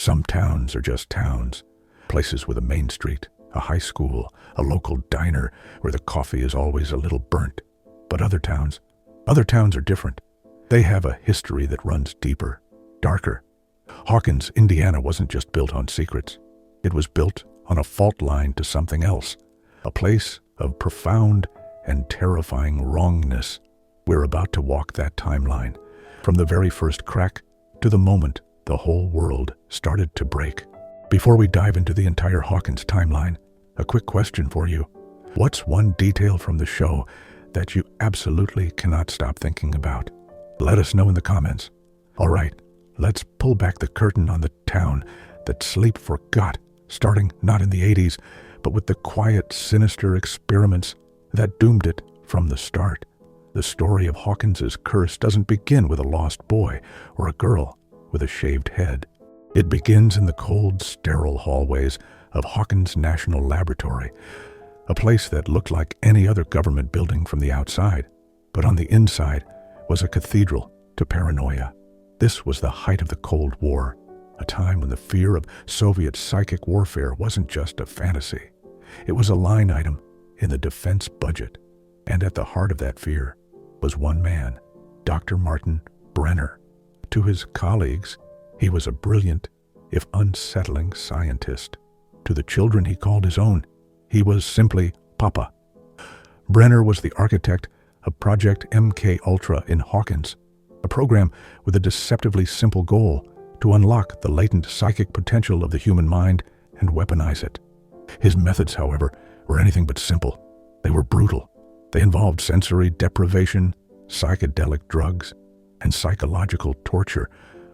Some towns are just towns, places with a main street, a high school, a local diner where the coffee is always a little burnt. But other towns are different. They have a history that runs deeper, darker. Hawkins, Indiana wasn't just built on secrets. It was built on a fault line to something else, a place of profound and terrifying wrongness. We're about to walk that timeline, from the very first crack to the moment the whole world started to break. Before we dive into the entire Hawkins timeline, a quick question for you. What's one detail from the show that you absolutely cannot stop thinking about? Let us know in the comments. All right, let's pull back the curtain on the town that sleep forgot, starting not in the 80s, but with the quiet, sinister experiments that doomed it from the start. The story of Hawkins's curse doesn't begin with a lost boy or a girl with a shaved head. It begins in the cold, sterile hallways of Hawkins National Laboratory, a place that looked like any other government building from the outside, but on the inside was a cathedral to paranoia. This was the height of the Cold War, a time when the fear of Soviet psychic warfare wasn't just a fantasy. It was a line item in the defense budget, and at the heart of that fear was one man, Dr. Martin Brenner. To his colleagues, he was a brilliant, if unsettling, scientist. To the children he called his own, he was simply Papa. Brenner was the architect of Project MK Ultra in Hawkins, a program with a deceptively simple goal to unlock the latent psychic potential of the human mind and weaponize it. His methods, however, were anything but simple. They were brutal. They involved sensory deprivation, psychedelic drugs, and psychological torture,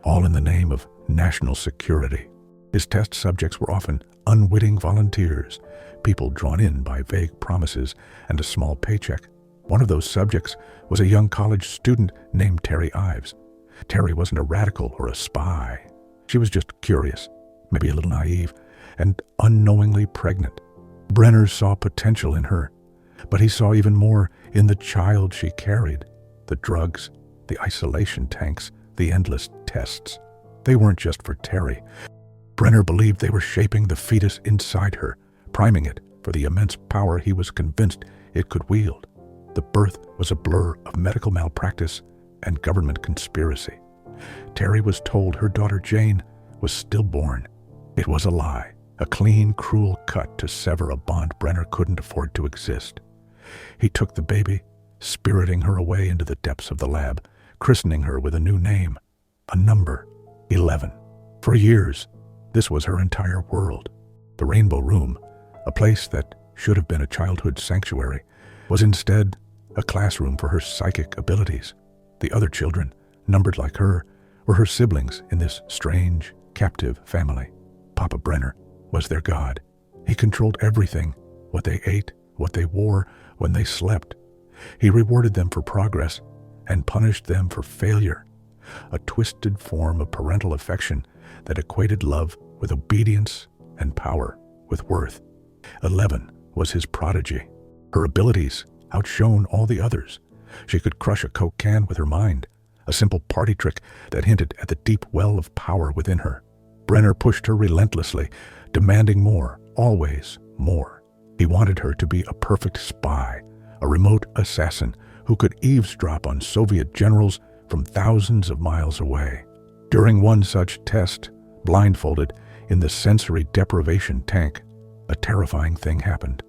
all in the name of national security. His test subjects were often unwitting volunteers, people drawn in by vague promises and a small paycheck. One of those subjects was a young college student named Terry Ives. Terry wasn't a radical or a spy. She was just curious, maybe a little naive, and unknowingly pregnant. Brenner saw potential in her, but he saw even more in the child she carried. The drugs, the isolation tanks, the endless tests. They weren't just for Terry. Brenner believed they were shaping the fetus inside her, priming it for the immense power he was convinced it could wield. The birth was a blur of medical malpractice and government conspiracy. Terry was told her daughter Jane was stillborn. It was a lie, a clean, cruel cut to sever a bond Brenner couldn't afford to exist. He took the baby, spiriting her away into the depths of the lab, christening her with a new name, a number, 11. For years, this was her entire world. The Rainbow Room, a place that should have been a childhood sanctuary, was instead a classroom for her psychic abilities. The other children, numbered like her, were her siblings in this strange, captive family. Papa Brenner was their god. He controlled everything, what they ate, what they wore, when they slept. He rewarded them for progress and punished them for failure, a twisted form of parental affection that equated love with obedience and power with worth. 11 was his prodigy. Her abilities outshone all the others. She could crush a Coke can with her mind, a simple party trick that hinted at the deep well of power within her. Brenner pushed her relentlessly, demanding more, always more. He wanted her to be a perfect spy, a remote assassin who could eavesdrop on Soviet generals from thousands of miles away. During one such test, blindfolded in the sensory deprivation tank, a terrifying thing happened.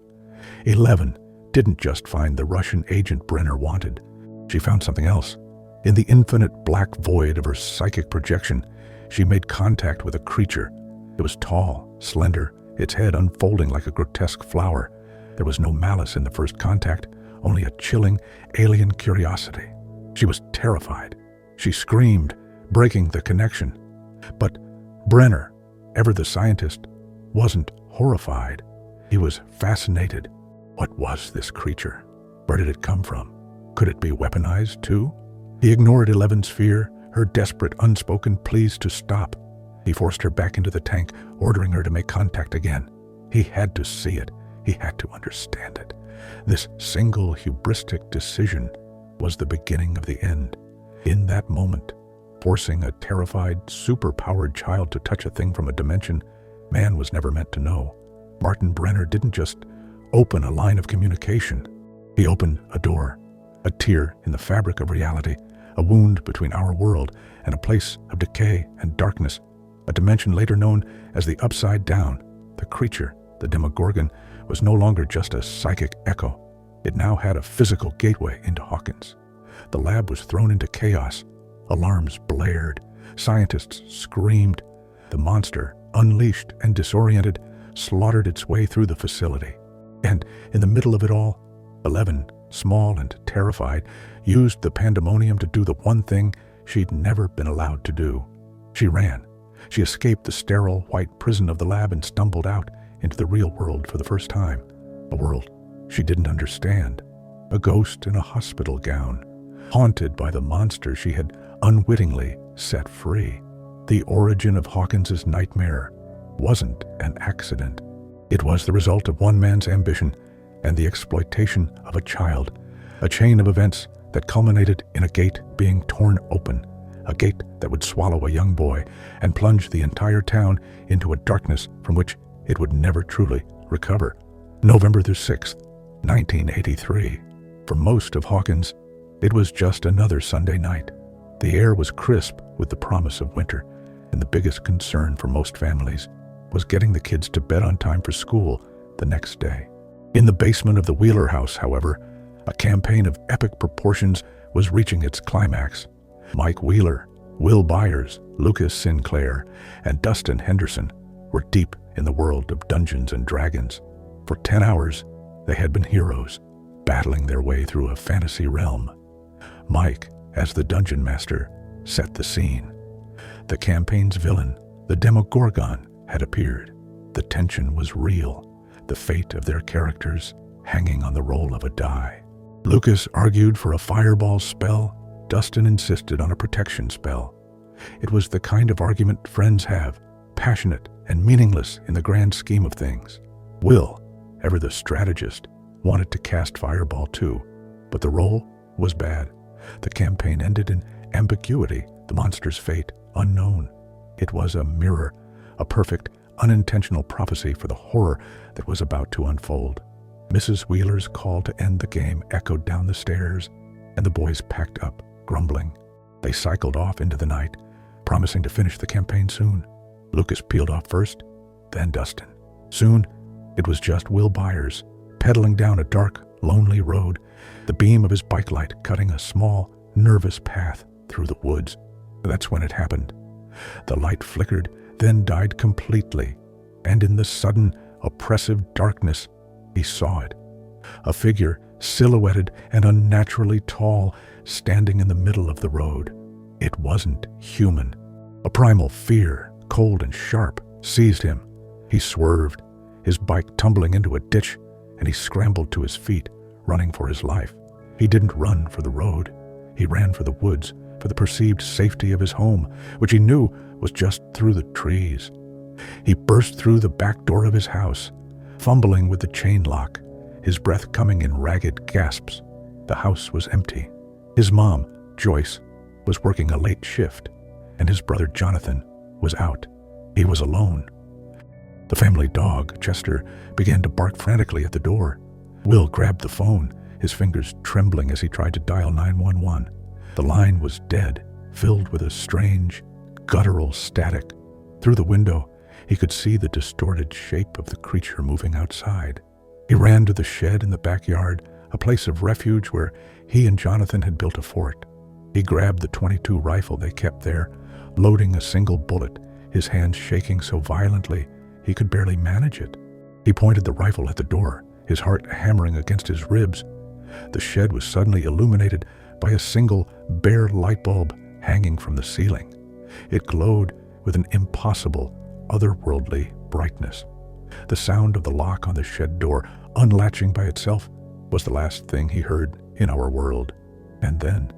11 didn't just find the Russian agent Brenner wanted. She found something else. In the infinite black void of her psychic projection, she made contact with a creature. It was tall, slender, its head unfolding like a grotesque flower. There was no malice in the first contact, only a chilling, alien curiosity. She was terrified. She screamed, breaking the connection. But Brenner, ever the scientist, wasn't horrified. He was fascinated. What was this creature? Where did it come from? Could it be weaponized too? He ignored 11's fear, her desperate, unspoken pleas to stop. He forced her back into the tank, ordering her to make contact again. He had to see it. He had to understand it. This single hubristic decision was the beginning of the end. In that moment, forcing a terrified, super-powered child to touch a thing from a dimension man was never meant to know. Martin Brenner didn't just open a line of communication. He opened a door, a tear in the fabric of reality, a wound between our world and a place of decay and darkness, a dimension later known as the Upside Down. The creature, the Demogorgon, was no longer just a psychic echo. It now had a physical gateway into Hawkins. The lab was thrown into chaos. Alarms blared. Scientists screamed. The monster, unleashed and disoriented, slaughtered its way through the facility. And in the middle of it all, 11, small and terrified, used the pandemonium to do the one thing she'd never been allowed to do. She ran. She escaped the sterile white prison of the lab and stumbled out into the real world for the first time. A world she didn't understand. A ghost in a hospital gown, haunted by the monster she had unwittingly set free. The origin of Hawkins's nightmare wasn't an accident. It was the result of one man's ambition and the exploitation of a child, a chain of events that culminated in a gate being torn open, a gate that would swallow a young boy and plunge the entire town into a darkness from which it would never truly recover. November the 6th, 1983. For most of Hawkins, it was just another Sunday night. The air was crisp with the promise of winter, and the biggest concern for most families was getting the kids to bed on time for school the next day. In the basement of the Wheeler house, however, a campaign of epic proportions was reaching its climax. Mike Wheeler, Will Byers, Lucas Sinclair, and Dustin Henderson were deep in the world of Dungeons and Dragons. For 10 hours, they had been heroes, battling their way through a fantasy realm. Mike, as the dungeon master, set the scene. The campaign's villain, the Demogorgon, had appeared. The tension was real, the fate of their characters hanging on the roll of a die. Lucas argued for a fireball spell. Dustin insisted on a protection spell. It was the kind of argument friends have, passionate and meaningless in the grand scheme of things. Will, ever the strategist, wanted to cast fireball too, but the roll was bad. The campaign ended in ambiguity, the monster's fate unknown. It was a mirror, a perfect, unintentional prophecy for the horror that was about to unfold. Mrs. Wheeler's call to end the game echoed down the stairs, and the boys packed up, grumbling. They cycled off into the night, promising to finish the campaign soon. Lucas peeled off first, then Dustin. Soon, it was just Will Byers, pedaling down a dark, lonely road, the beam of his bike light cutting a small, nervous path through the woods. That's when it happened. The light flickered, then died completely, and in the sudden, oppressive darkness, he saw it. A figure, silhouetted and unnaturally tall, standing in the middle of the road. It wasn't human. A primal fear, cold and sharp, seized him. He swerved, his bike tumbling into a ditch, and he scrambled to his feet, running for his life. He didn't run for the road. He ran for the woods, for the perceived safety of his home, which he knew was just through the trees. He burst through the back door of his house, fumbling with the chain lock, his breath coming in ragged gasps. The house was empty. His mom, Joyce, was working a late shift, and his brother Jonathan was out. He was alone. The family dog, Chester, began to bark frantically at the door. Will grabbed the phone, his fingers trembling as he tried to dial 911. The line was dead, filled with a strange, guttural static. Through the window, he could see the distorted shape of the creature moving outside. He ran to the shed in the backyard, a place of refuge where he and Jonathan had built a fort. He grabbed the .22 rifle they kept there, loading a single bullet, his hands shaking so violently he could barely manage it. He pointed the rifle at the door, his heart hammering against his ribs. The shed was suddenly illuminated by a single, bare light bulb hanging from the ceiling. It glowed with an impossible, otherworldly brightness. The sound of the lock on the shed door unlatching by itself was the last thing he heard in our world. And then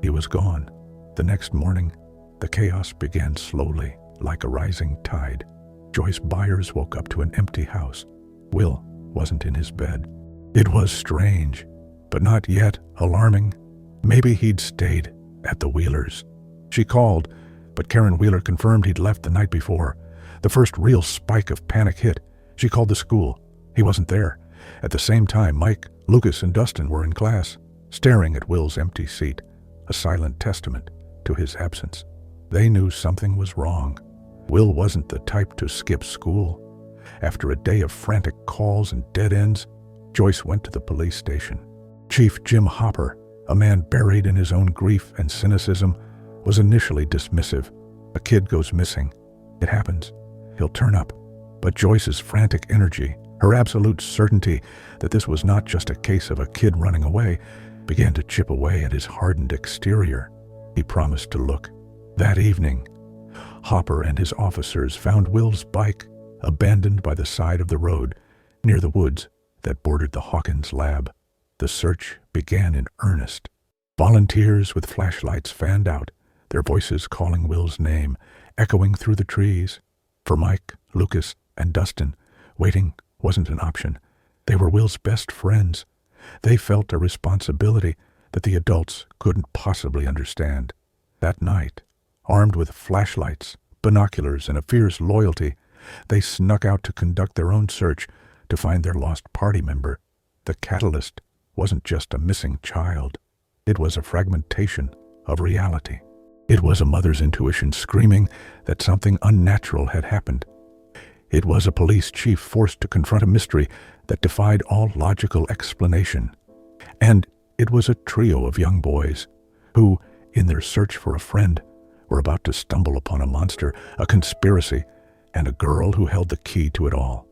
he was gone. The next morning, the chaos began slowly, like a rising tide. Joyce Byers woke up to an empty house. Will wasn't in his bed. It was strange, but not yet alarming. Maybe he'd stayed at the Wheelers. She called, but Karen Wheeler confirmed he'd left the night before. The first real spike of panic hit. She called the school. He wasn't there. At the same time, Mike, Lucas, and Dustin were in class, staring at Will's empty seat, a silent testament to his absence. They knew something was wrong. Will wasn't the type to skip school. After a day of frantic calls and dead ends, Joyce went to the police station. Chief Jim Hopper, a man buried in his own grief and cynicism, was initially dismissive. A kid goes missing. It happens. He'll turn up. But Joyce's frantic energy, her absolute certainty that this was not just a case of a kid running away, began to chip away at his hardened exterior. He promised to look. That evening, Hopper and his officers found Will's bike abandoned by the side of the road near the woods that bordered the Hawkins lab. The search began in earnest. Volunteers with flashlights fanned out, their voices calling Will's name, echoing through the trees. For Mike, Lucas, and Dustin, waiting wasn't an option. They were Will's best friends. They felt a responsibility that the adults couldn't possibly understand. That night, armed with flashlights, binoculars, and a fierce loyalty, they snuck out to conduct their own search to find their lost party member. The catalyst wasn't just a missing child. It was a fragmentation of reality. It was a mother's intuition screaming that something unnatural had happened. It was a police chief forced to confront a mystery that defied all logical explanation. And it was a trio of young boys who, in their search for a friend, were about to stumble upon a monster, a conspiracy, and a girl who held the key to it all.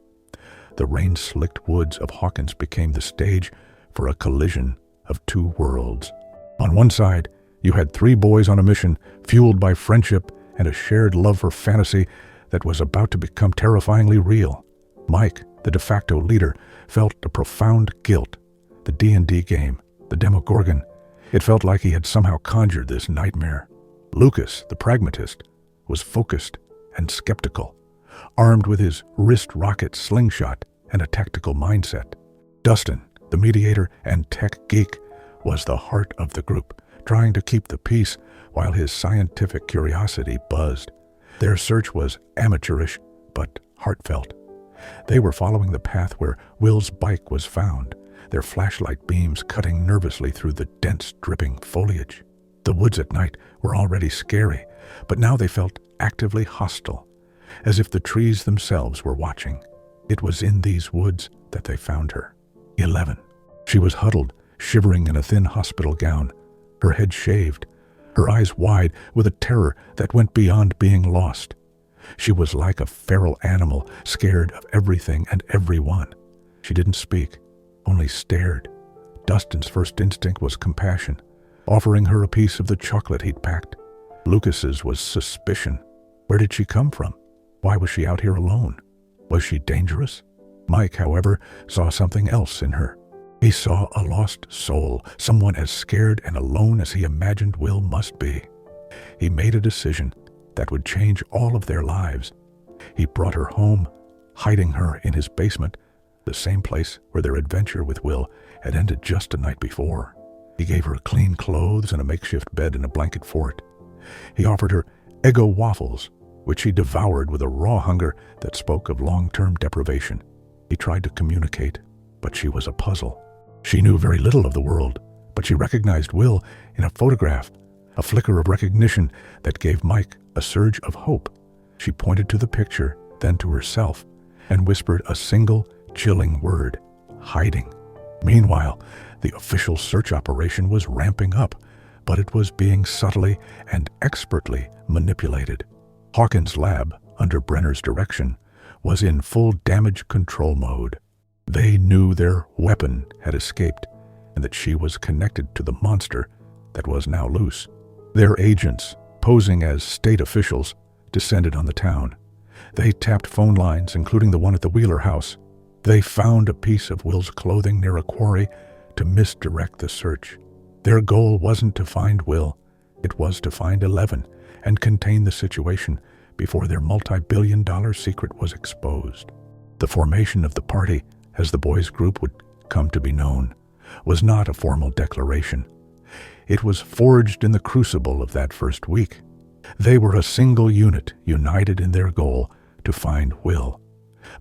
The rain-slicked woods of Hawkins became the stage for a collision of two worlds. On one side, you had three boys on a mission, fueled by friendship and a shared love for fantasy that was about to become terrifyingly real. Mike, the de facto leader, felt a profound guilt. The D&D game, the Demogorgon, it felt like he had somehow conjured this nightmare. Lucas, the pragmatist, was focused and skeptical, armed with his wrist rocket slingshot and a tactical mindset. Dustin, the mediator and tech geek, was the heart of the group, trying to keep the peace while his scientific curiosity buzzed. Their search was amateurish, but heartfelt. They were following the path where Will's bike was found, their flashlight beams cutting nervously through the dense, dripping foliage. The woods at night were already scary, but now they felt actively hostile, as if the trees themselves were watching. It was in these woods that they found her. 11. She was huddled, shivering in a thin hospital gown, her head shaved, her eyes wide with a terror that went beyond being lost. She was like a feral animal, scared of everything and everyone. She didn't speak, only stared. Dustin's first instinct was compassion, offering her a piece of the chocolate he'd packed. Lucas's was suspicion. Where did she come from? Why was she out here alone? Was she dangerous? Mike, however, saw something else in her. He saw a lost soul, someone as scared and alone as he imagined Will must be. He made a decision that would change all of their lives. He brought her home, hiding her in his basement, the same place where their adventure with Will had ended just a night before. He gave her clean clothes and a makeshift bed in a blanket fort. He offered her Eggo waffles, which she devoured with a raw hunger that spoke of long-term deprivation. He tried to communicate, but she was a puzzle. She knew very little of the world, but she recognized Will in a photograph, a flicker of recognition that gave Mike a surge of hope. She pointed to the picture, then to herself, and whispered a single, chilling word: hiding. Meanwhile, the official search operation was ramping up, but it was being subtly and expertly manipulated. Hawkins' lab, under Brenner's direction, was in full damage control mode. They knew their weapon had escaped and that she was connected to the monster that was now loose. Their agents, posing as state officials, descended on the town. They tapped phone lines, including the one at the Wheeler house. They found a piece of Will's clothing near a quarry to misdirect the search. Their goal wasn't to find Will, it was to find 11 and contain the situation before their multi-billion-dollar secret was exposed. The formation of the party, as the boys' group would come to be known, was not a formal declaration. It was forged in the crucible of that first week, They were a single unit, united in their goal to find Will.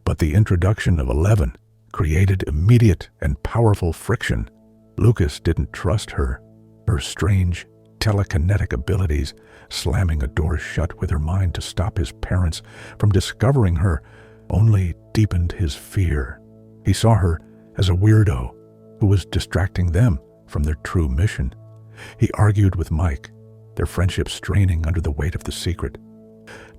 But the introduction of 11 created immediate and powerful friction. Lucas didn't trust her. Her strange, telekinetic abilities, slamming a door shut with her mind to stop his parents from discovering her, only deepened his fear. He saw her as a weirdo who was distracting them from their true mission. He argued with Mike, their friendship straining under the weight of the secret.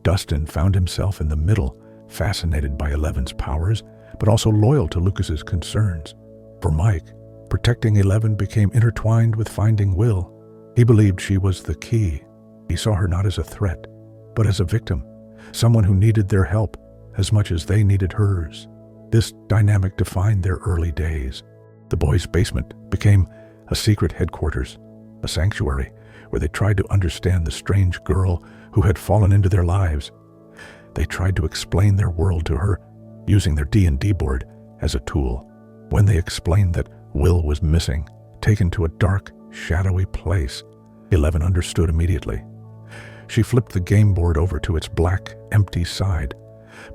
Dustin found himself in the middle, fascinated by 11's powers, but also loyal to Lucas's concerns. For Mike, protecting 11 became intertwined with finding Will. He believed she was the key. He saw her not as a threat, but as a victim, someone who needed their help as much as they needed hers. This dynamic defined their early days. The boys' basement became a secret headquarters, a sanctuary where they tried to understand the strange girl who had fallen into their lives. They tried to explain their world to her, using their D&D board as a tool. When they explained that Will was missing, taken to a dark, shadowy place, 11 understood immediately. She flipped the game board over to its black, empty side,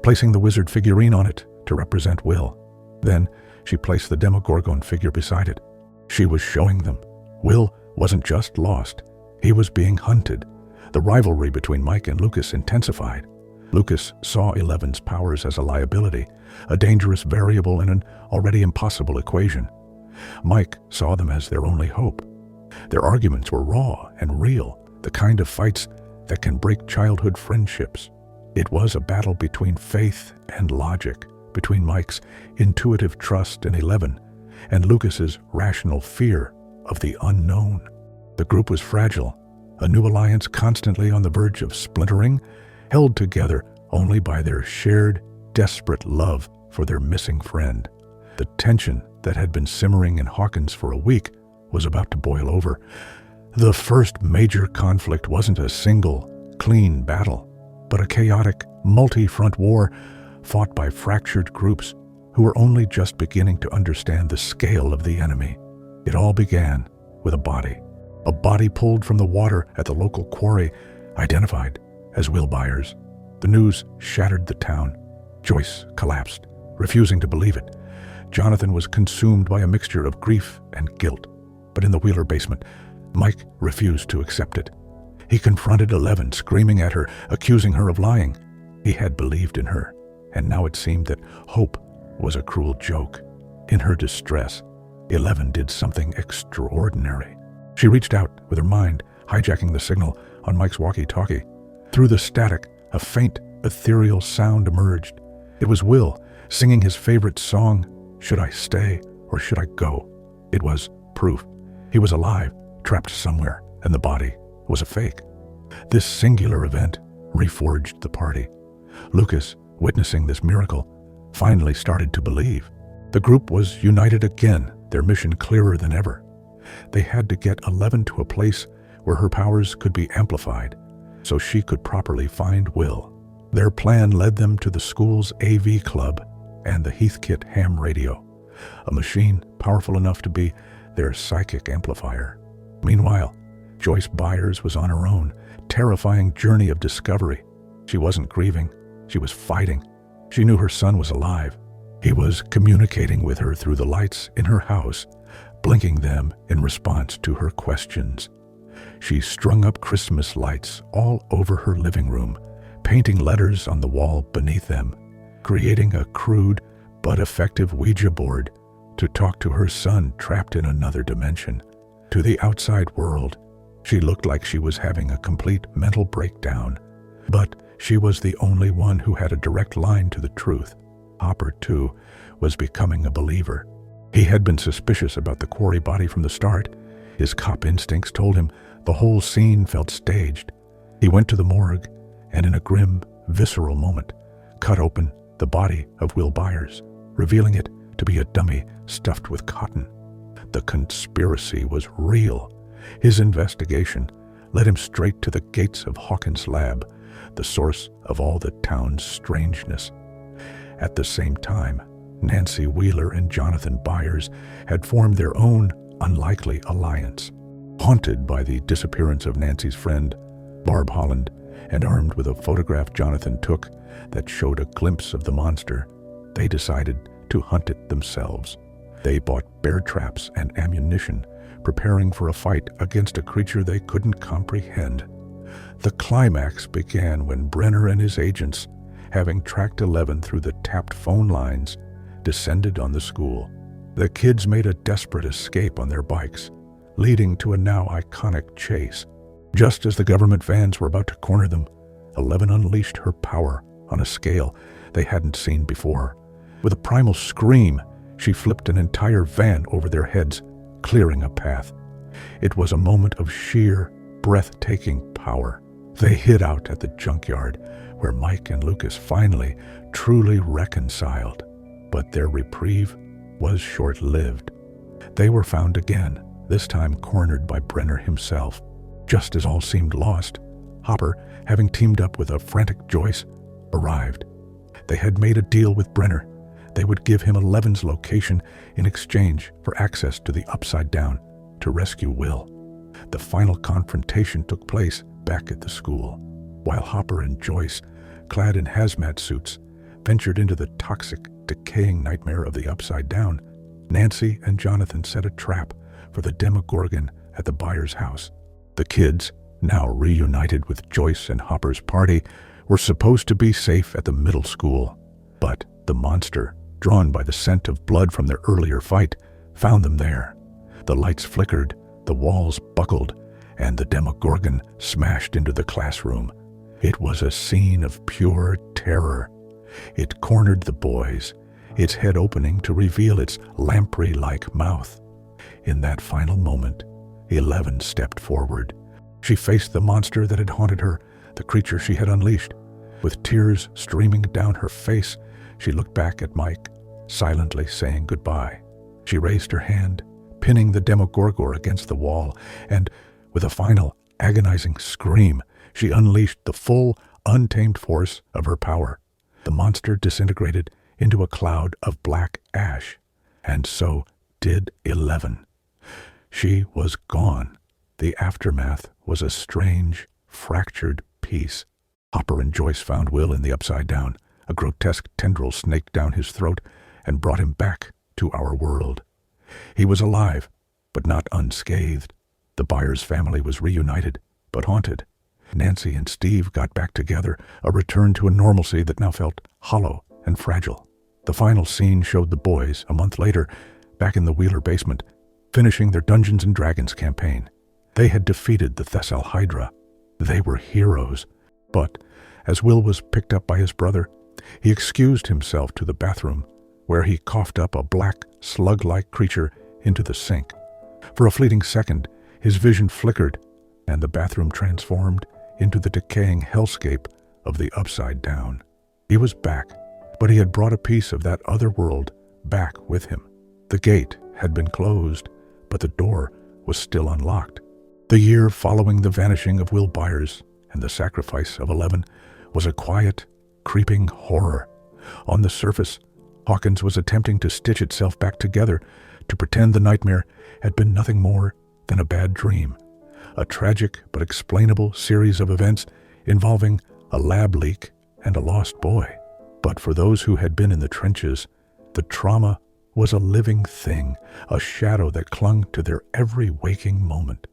placing the wizard figurine on it to represent Will. Then she placed the Demogorgon figure beside it. She was showing them Will wasn't just lost, he was being hunted. The rivalry between Mike and Lucas intensified. Lucas saw 11's powers as a liability, a dangerous variable in an already impossible equation. Mike saw them as their only hope. Their arguments were raw and real, the kind of fights that can break childhood friendships. It was a battle between faith and logic, between Mike's intuitive trust in 11 and Lucas's rational fear of the unknown. The group was fragile, a new alliance constantly on the verge of splintering, held together only by their shared, desperate love for their missing friend. The tension that had been simmering in Hawkins for a week was about to boil over. The first major conflict wasn't a single, clean battle, but a chaotic, multi-front war fought by fractured groups who were only just beginning to understand the scale of the enemy. It all began with a body pulled from the water at the local quarry, identified as Will Byers. The news shattered the town. Joyce collapsed, refusing to believe it. Jonathan was consumed by a mixture of grief and guilt. But in the Wheeler basement, Mike refused to accept it. He confronted 11, screaming at her, accusing her of lying. He had believed in her, and now it seemed that hope was a cruel joke. In her distress, 11 did something extraordinary. She reached out with her mind, hijacking the signal on Mike's walkie-talkie. Through the static, a faint, ethereal sound emerged. It was Will, singing his favorite song, "Should I Stay or Should I Go?" It was proof. He was alive, trapped somewhere, and the body was a fake. This singular event reforged the party. Lucas, witnessing this miracle, finally started to believe. The group was united again, their mission clearer than ever. They had to get 11 to a place where her powers could be amplified, so she could properly find Will. Their plan led them to the school's AV club and the Heathkit ham radio, a machine powerful enough to be their psychic amplifier. Meanwhile, Joyce Byers was on her own, terrifying journey of discovery. She wasn't grieving, she was fighting. She knew her son was alive. He was communicating with her through the lights in her house, blinking them in response to her questions. She strung up Christmas lights all over her living room, painting letters on the wall beneath them, creating a crude but effective Ouija board to talk to her son trapped in another dimension. To the outside world, she looked like she was having a complete mental breakdown, but she was the only one who had a direct line to the truth. Hopper, too, was becoming a believer. He had been suspicious about the quarry body from the start. His cop instincts told him the whole scene felt staged. He went to the morgue and, in a grim, visceral moment, cut open the body of Will Byers, revealing it to be a dummy stuffed with cotton. The conspiracy was real. His investigation led him straight to the gates of Hawkins' lab, the source of all the town's strangeness. At the same time, Nancy Wheeler and Jonathan Byers had formed their own unlikely alliance. Haunted by the disappearance of Nancy's friend, Barb Holland, and armed with a photograph Jonathan took that showed a glimpse of the monster, they decided to hunt it themselves. They bought bear traps and ammunition, preparing for a fight against a creature they couldn't comprehend. The climax began when Brenner and his agents, having tracked 11 through the tapped phone lines, descended on the school. The kids made a desperate escape on their bikes, leading to a now iconic chase. Just as the government vans were about to corner them, 11 unleashed her power on a scale they hadn't seen before. With a primal scream, she flipped an entire van over their heads, clearing a path. It was a moment of sheer, breathtaking power. They hid out at the junkyard, where Mike and Lucas finally, truly reconciled. But their reprieve was short-lived. They were found again, this time cornered by Brenner himself. Just as all seemed lost, Hopper, having teamed up with a frantic Joyce, arrived. They had made a deal with Brenner. They would give him 11's location in exchange for access to the Upside Down to rescue Will. The final confrontation took place back at the school, while Hopper and Joyce, clad in hazmat suits, ventured into the toxic, decaying nightmare of the Upside Down. Nancy and Jonathan set a trap for the Demogorgon at the Byers' house. The kids, now reunited with Joyce and Hopper's party, were supposed to be safe at the middle school. But the monster, drawn by the scent of blood from their earlier fight, found them there. The lights flickered, the walls buckled, and the Demogorgon smashed into the classroom. It was a scene of pure terror. It cornered the boys, its head opening to reveal its lamprey-like mouth. In that final moment, 11 stepped forward. She faced the monster that had haunted her, the creature she had unleashed. With tears streaming down her face, she looked back at Mike, silently saying goodbye. She raised her hand, pinning the Demogorgon against the wall, and, with a final, agonizing scream, she unleashed the full, untamed force of her power. The monster disintegrated into a cloud of black ash, and so did 11. She was gone. The aftermath was a strange, fractured piece. Hopper and Joyce found Will in the Upside Down. A grotesque tendril snaked down his throat and brought him back to our world. He was alive, but not unscathed. The Byers family was reunited, but haunted. Nancy and Steve got back together, a return to a normalcy that now felt hollow and fragile. The final scene showed the boys, a month later, back in the Wheeler basement, finishing their Dungeons & Dragons campaign. They had defeated the Thessal Hydra. They were heroes. But, as Will was picked up by his brother, he excused himself to the bathroom, where he coughed up a black, slug-like creature into the sink. For a fleeting second, his vision flickered, and the bathroom transformed into the decaying hellscape of the Upside Down. He was back, but he had brought a piece of that other world back with him. The gate had been closed, but the door was still unlocked. The year following the vanishing of Will Byers and the sacrifice of 11 was a quiet, creeping horror. On the surface, Hawkins was attempting to stitch itself back together to pretend the nightmare had been nothing more than a bad dream. A tragic but explainable series of events involving a lab leak and a lost boy. But for those who had been in the trenches, the trauma was a living thing, a shadow that clung to their every waking moment.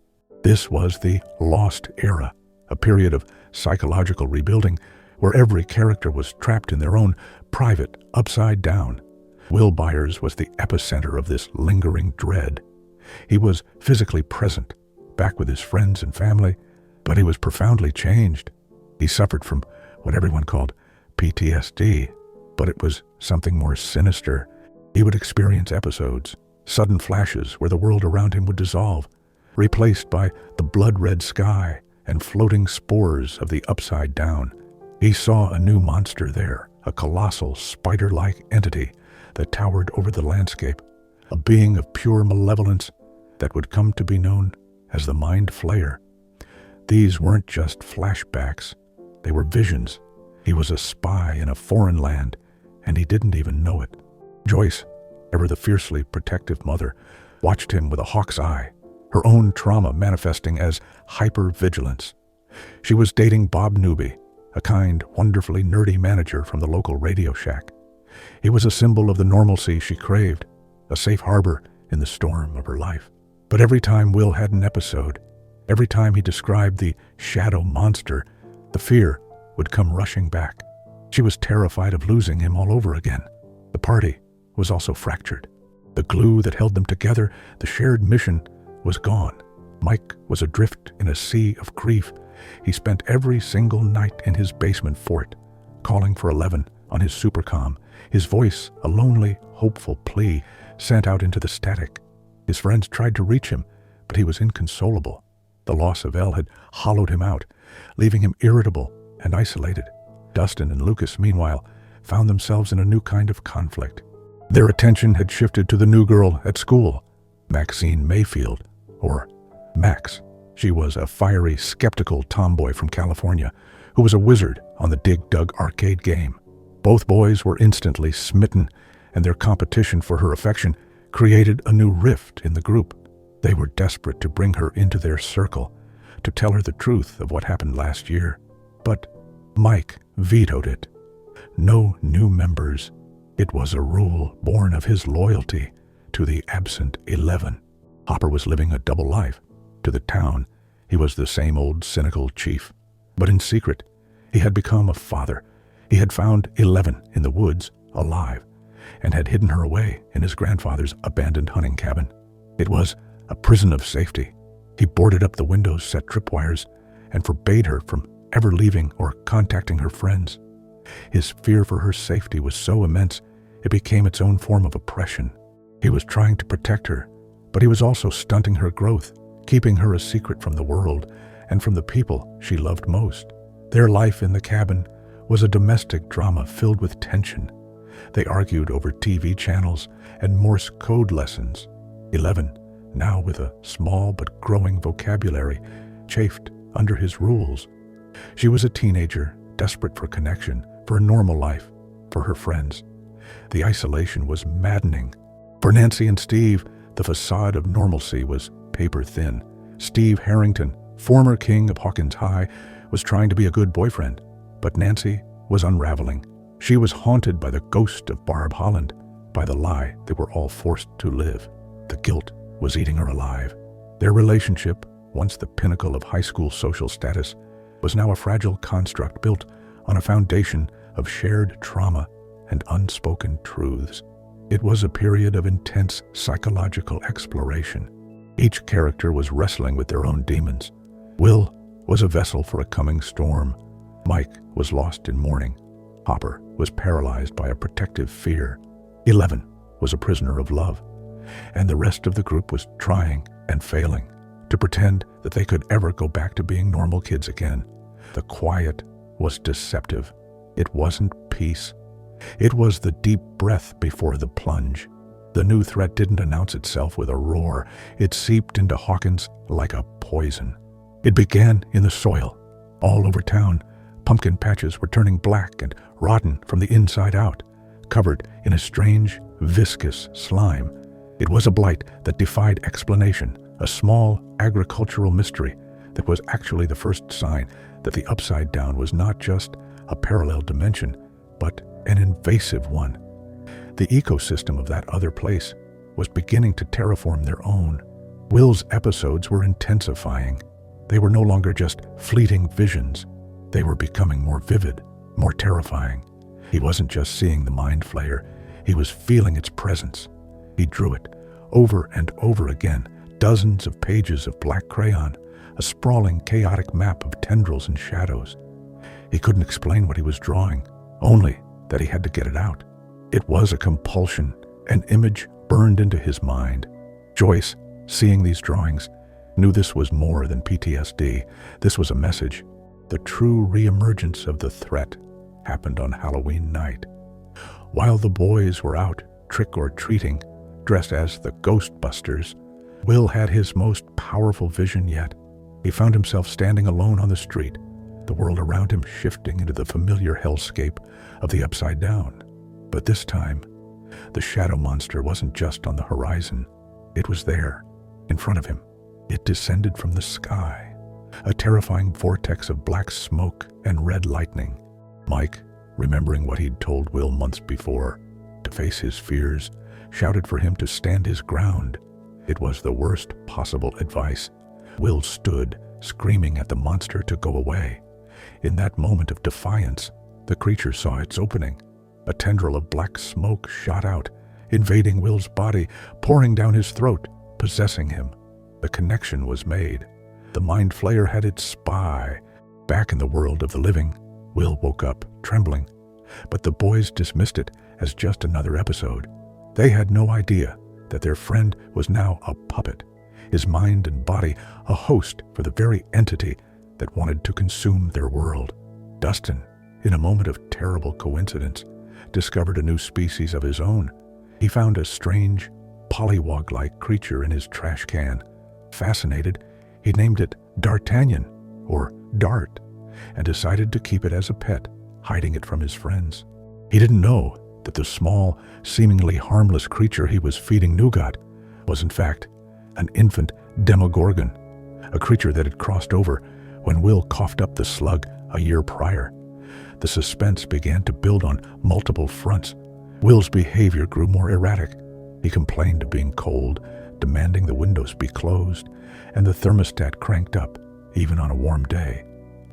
This was the Lost Era, a period of psychological rebuilding where every character was trapped in their own private Upside Down. Will Byers was the epicenter of this lingering dread. He was physically present, back with his friends and family, but he was profoundly changed. He suffered from what everyone called PTSD, but it was something more sinister. He would experience episodes, sudden flashes where the world around him would dissolve, replaced by the blood-red sky and floating spores of the Upside Down. He saw a new monster there, a colossal spider-like entity that towered over the landscape, a being of pure malevolence that would come to be known as the Mind Flayer. These weren't just flashbacks, they were visions. He was a spy in a foreign land, and he didn't even know it. Joyce, ever the fiercely protective mother, watched him with a hawk's eye, her own trauma manifesting as hypervigilance. She was dating Bob Newby, a kind, wonderfully nerdy manager from the local Radio Shack. He was a symbol of the normalcy she craved, a safe harbor in the storm of her life. But every time Will had an episode, every time he described the shadow monster, the fear would come rushing back. She was terrified of losing him all over again. The party was also fractured. The glue that held them together, the shared mission, was gone. Mike was adrift in a sea of grief. He spent every single night in his basement fort, calling for 11 on his supercom, his voice a lonely, hopeful plea sent out into the static. His friends tried to reach him, but he was inconsolable. The loss of Elle had hollowed him out, leaving him irritable and isolated. Dustin and Lucas, meanwhile, found themselves in a new kind of conflict. Their attention had shifted to the new girl at school, Maxine Mayfield, or Max. She was a fiery, skeptical tomboy from California who was a wizard on the Dig Dug arcade game. Both boys were instantly smitten, and their competition for her affection created a new rift in the group. They were desperate to bring her into their circle, to tell her the truth of what happened last year. But Mike vetoed it. No new members. It was a rule born of his loyalty to the absent 11. Hopper was living a double life. To the town, he was the same old cynical chief. But in secret, he had become a father. He had found 11 in the woods, alive, and had hidden her away in his grandfather's abandoned hunting cabin. It was a prison of safety. He boarded up the windows, set tripwires, and forbade her from ever leaving or contacting her friends. His fear for her safety was so immense, it became its own form of oppression. He was trying to protect her, but he was also stunting her growth, keeping her a secret from the world and from the people she loved most. Their life in the cabin was a domestic drama filled with tension. They argued over TV channels and Morse code lessons. 11, now with a small but growing vocabulary, chafed under his rules. She was a teenager, desperate for connection, for a normal life, for her friends. The isolation was maddening. For Nancy and Steve, the facade of normalcy was paper thin. Steve Harrington, former king of Hawkins High, was trying to be a good boyfriend, but Nancy was unraveling. She was haunted by the ghost of Barb Holland, by the lie they were all forced to live. The guilt was eating her alive. Their relationship, once the pinnacle of high school social status, was now a fragile construct built on a foundation of shared trauma and unspoken truths. It was a period of intense psychological exploration. Each character was wrestling with their own demons. Will was a vessel for a coming storm. Mike was lost in mourning. Hopper was paralyzed by a protective fear. 11 was a prisoner of love. And the rest of the group was trying and failing to pretend that they could ever go back to being normal kids again. The quiet was deceptive. It wasn't peace. It was the deep breath before the plunge. The new threat didn't announce itself with a roar. It seeped into Hawkins like a poison. It began in the soil. All over town, pumpkin patches were turning black and rotten from the inside out, covered in a strange, viscous slime. It was a blight that defied explanation, a small agricultural mystery that was actually the first sign that the Upside Down was not just a parallel dimension, but an invasive one. The ecosystem of that other place was beginning to terraform their own. Will's episodes were intensifying. They were no longer just fleeting visions. They were becoming more vivid, more terrifying. He wasn't just seeing the mind flayer, he was feeling its presence. He drew it, over and over again, dozens of pages of black crayon, a sprawling, chaotic map of tendrils and shadows. He couldn't explain what he was drawing, only that he had to get it out. It was a compulsion, an image burned into his mind. Joyce, seeing these drawings, knew this was more than PTSD. This was a message. The true reemergence of the threat happened on Halloween night. While the boys were out trick-or-treating, dressed as the Ghostbusters, Will had his most powerful vision yet. He found himself standing alone on the street, the world around him shifting into the familiar hellscape of the Upside Down. But this time, the shadow monster wasn't just on the horizon. It was there, in front of him. It descended from the sky, a terrifying vortex of black smoke and red lightning. Mike, remembering what he'd told Will months before, to face his fears, shouted for him to stand his ground. It was the worst possible advice. Will stood, screaming at the monster to go away. In that moment of defiance, the creature saw its opening. A tendril of black smoke shot out, invading Will's body, pouring down his throat, possessing him. The connection was made. The mind flayer had its spy. Back in the world of the living, Will woke up, trembling. But the boys dismissed it as just another episode. They had no idea that their friend was now a puppet, his mind and body a host for the very entity that wanted to consume their world. Dustin, in a moment of terrible coincidence, discovered a new species of his own. He found a strange, pollywog-like creature in his trash can. Fascinated, he named it D'Artagnan, or Dart, and decided to keep it as a pet, hiding it from his friends. He didn't know that the small, seemingly harmless creature he was feeding nougat was in fact an infant Demogorgon, a creature that had crossed over when Will coughed up the slug a year prior. The suspense began to build on multiple fronts. Will's behavior grew more erratic. He complained of being cold, demanding the windows be closed, and the thermostat cranked up, even on a warm day.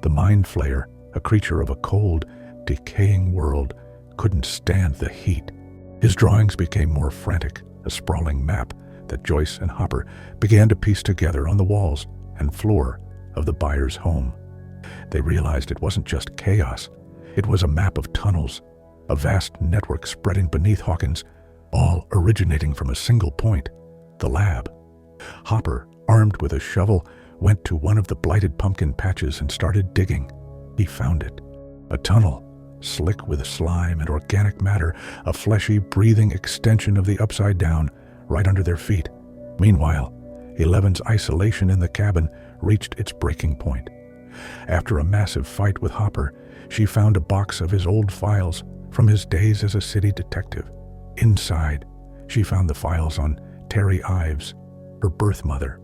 The mind flayer, a creature of a cold, decaying world, couldn't stand the heat. His drawings became more frantic, a sprawling map that Joyce and Hopper began to piece together on the walls and floor of the buyer's home. They realized it wasn't just chaos. It was a map of tunnels, a vast network spreading beneath Hawkins, all originating from a single point, the lab. Hopper, armed with a shovel, went to one of the blighted pumpkin patches and started digging. He found it. A tunnel, slick with slime and organic matter, a fleshy, breathing extension of the Upside Down, right under their feet. Meanwhile, Eleven's isolation in the cabin reached its breaking point. After a massive fight with Hopper, she found a box of his old files from his days as a city detective. Inside, she found the files on Terry Ives, her birth mother.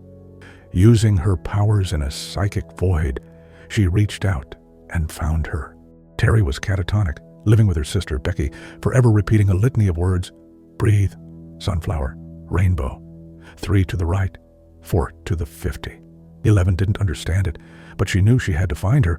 Using her powers in a psychic void, she reached out and found her. Terry was catatonic, living with her sister Becky, forever repeating a litany of words: breathe, sunflower, rainbow, 3 to the right, 4 to the 50. 11 didn't understand it, but she knew she had to find her.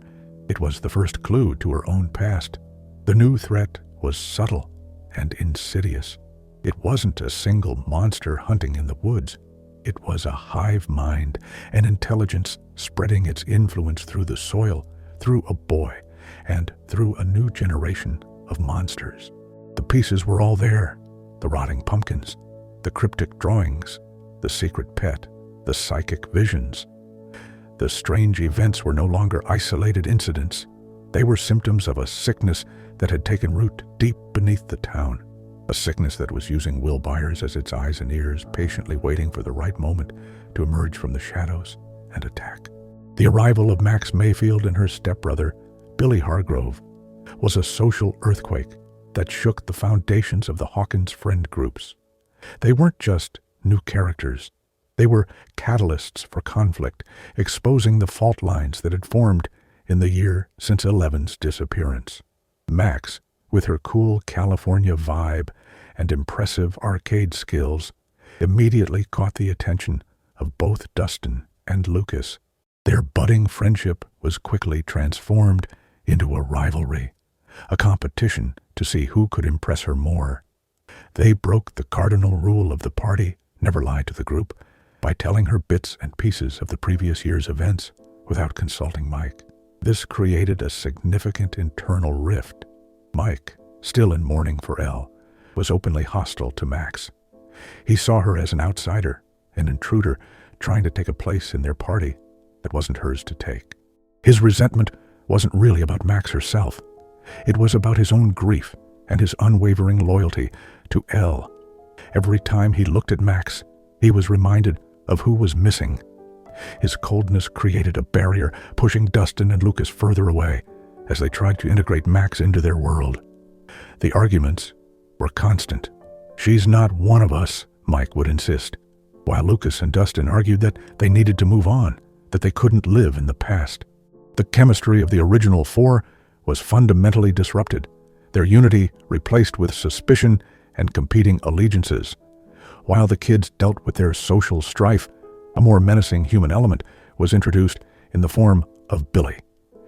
It was the first clue to her own past. The new threat was subtle and insidious. It wasn't a single monster hunting in the woods. It was a hive mind, an intelligence spreading its influence through the soil, through a boy, and through a new generation of monsters. The pieces were all there: the rotting pumpkins, the cryptic drawings, the secret pet, the psychic visions. The strange events were no longer isolated incidents. They were symptoms of a sickness that had taken root deep beneath the town, a sickness that was using Will Byers as its eyes and ears, patiently waiting for the right moment to emerge from the shadows and attack. The arrival of Max Mayfield and her stepbrother, Billy Hargrove, was a social earthquake that shook the foundations of the Hawkins friend groups. They weren't just new characters. They were catalysts for conflict, exposing the fault lines that had formed in the year since Eleven's disappearance. Max, with her cool California vibe and impressive arcade skills, immediately caught the attention of both Dustin and Lucas. Their budding friendship was quickly transformed into a rivalry, a competition to see who could impress her more. They broke the cardinal rule of the party, never lie to the group, by telling her bits and pieces of the previous year's events without consulting Mike. This created a significant internal rift. Mike, still in mourning for Elle, was openly hostile to Max. He saw her as an outsider, an intruder, trying to take a place in their party that wasn't hers to take. His resentment wasn't really about Max herself. It was about his own grief and his unwavering loyalty to Elle. Every time he looked at Max, he was reminded of who was missing. His coldness created a barrier, pushing Dustin and Lucas further away as they tried to integrate Max into their world. The arguments were constant. "She's not one of us," Mike would insist, while Lucas and Dustin argued that they needed to move on, that they couldn't live in the past. The chemistry of the original four was fundamentally disrupted, their unity replaced with suspicion and competing allegiances. While the kids dealt with their social strife, a more menacing human element was introduced in the form of Billy.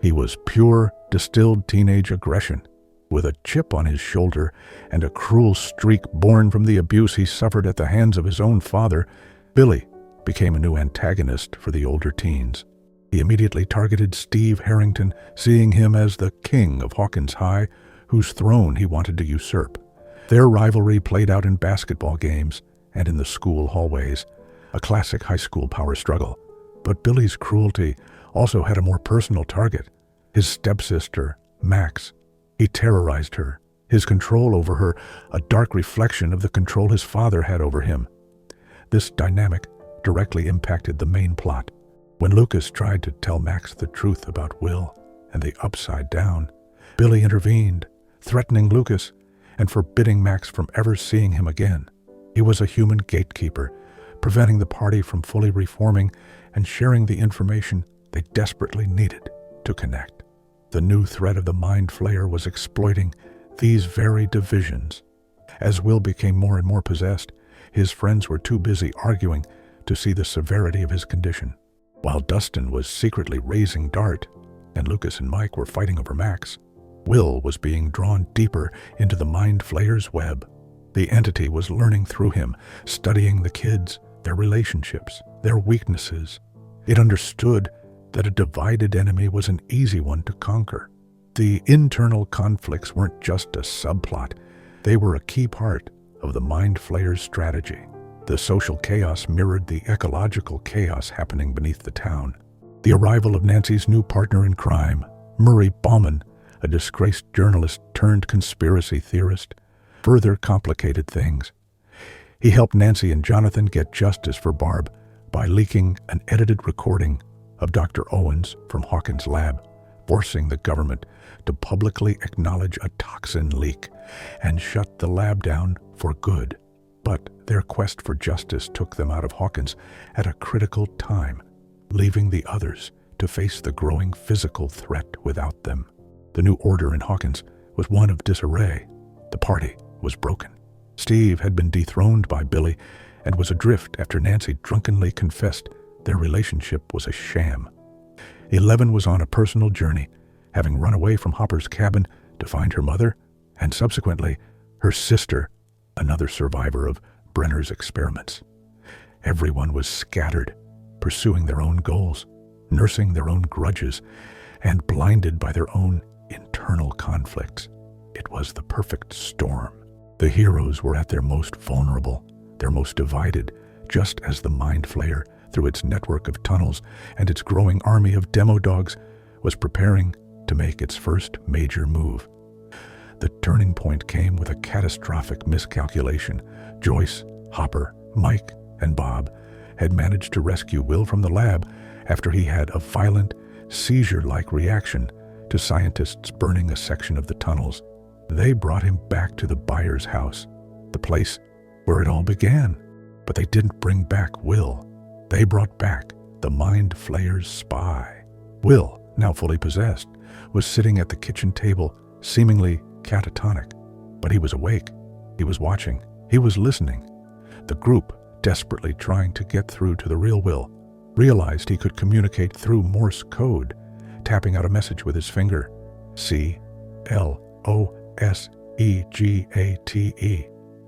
He was pure, distilled teenage aggression. With a chip on his shoulder and a cruel streak born from the abuse he suffered at the hands of his own father, Billy became a new antagonist for the older teens. He immediately targeted Steve Harrington, seeing him as the king of Hawkins High, whose throne he wanted to usurp. Their rivalry played out in basketball games and in the school hallways, a classic high school power struggle. But Billy's cruelty also had a more personal target, his stepsister, Max. He terrorized her, his control over her a dark reflection of the control his father had over him. This dynamic directly impacted the main plot. When Lucas tried to tell Max the truth about Will and the Upside Down, Billy intervened, threatening Lucas and forbidding Max from ever seeing him again. He was a human gatekeeper, preventing the party from fully reforming and sharing the information they desperately needed to connect. The new threat of the Mind Flayer was exploiting these very divisions. As Will became more and more possessed, his friends were too busy arguing to see the severity of his condition. While Dustin was secretly raising Dart, and Lucas and Mike were fighting over Max, Will was being drawn deeper into the Mind Flayer's web. The entity was learning through him, studying the kids, their relationships, their weaknesses. It understood that a divided enemy was an easy one to conquer. The internal conflicts weren't just a subplot. They were a key part of the Mind Flayer's strategy. The social chaos mirrored the ecological chaos happening beneath the town. The arrival of Nancy's new partner in crime, Murray Bauman, a disgraced journalist turned conspiracy theorist, further complicated things. He helped Nancy and Jonathan get justice for Barb by leaking an edited recording of Dr. Owens from Hawkins' lab, forcing the government to publicly acknowledge a toxin leak and shut the lab down for good. But their quest for justice took them out of Hawkins at a critical time, leaving the others to face the growing physical threat without them. The new order in Hawkins was one of disarray. The party was broken. Steve had been dethroned by Billy and was adrift after Nancy drunkenly confessed their relationship was a sham. 11 was on a personal journey, having run away from Hopper's cabin to find her mother and subsequently her sister, another survivor of Brenner's experiments. Everyone was scattered, pursuing their own goals, nursing their own grudges, and blinded by their own internal conflicts. It was the perfect storm. The heroes were at their most vulnerable, their most divided, just as the Mind Flayer, through its network of tunnels and its growing army of demo dogs, was preparing to make its first major move. The turning point came with a catastrophic miscalculation. Joyce, Hopper, Mike, and Bob had managed to rescue Will from the lab after he had a violent, seizure-like reaction to scientists burning a section of the tunnels. They brought him back to the Byers house, the place where it all began. But they didn't bring back Will. They brought back the Mind Flayer's spy. Will, now fully possessed, was sitting at the kitchen table, seemingly catatonic. But he was awake. He was watching. He was listening. The group, desperately trying to get through to the real Will, realized he could communicate through Morse code, tapping out a message with his finger. C-L-O-S-E-G-A-T-E.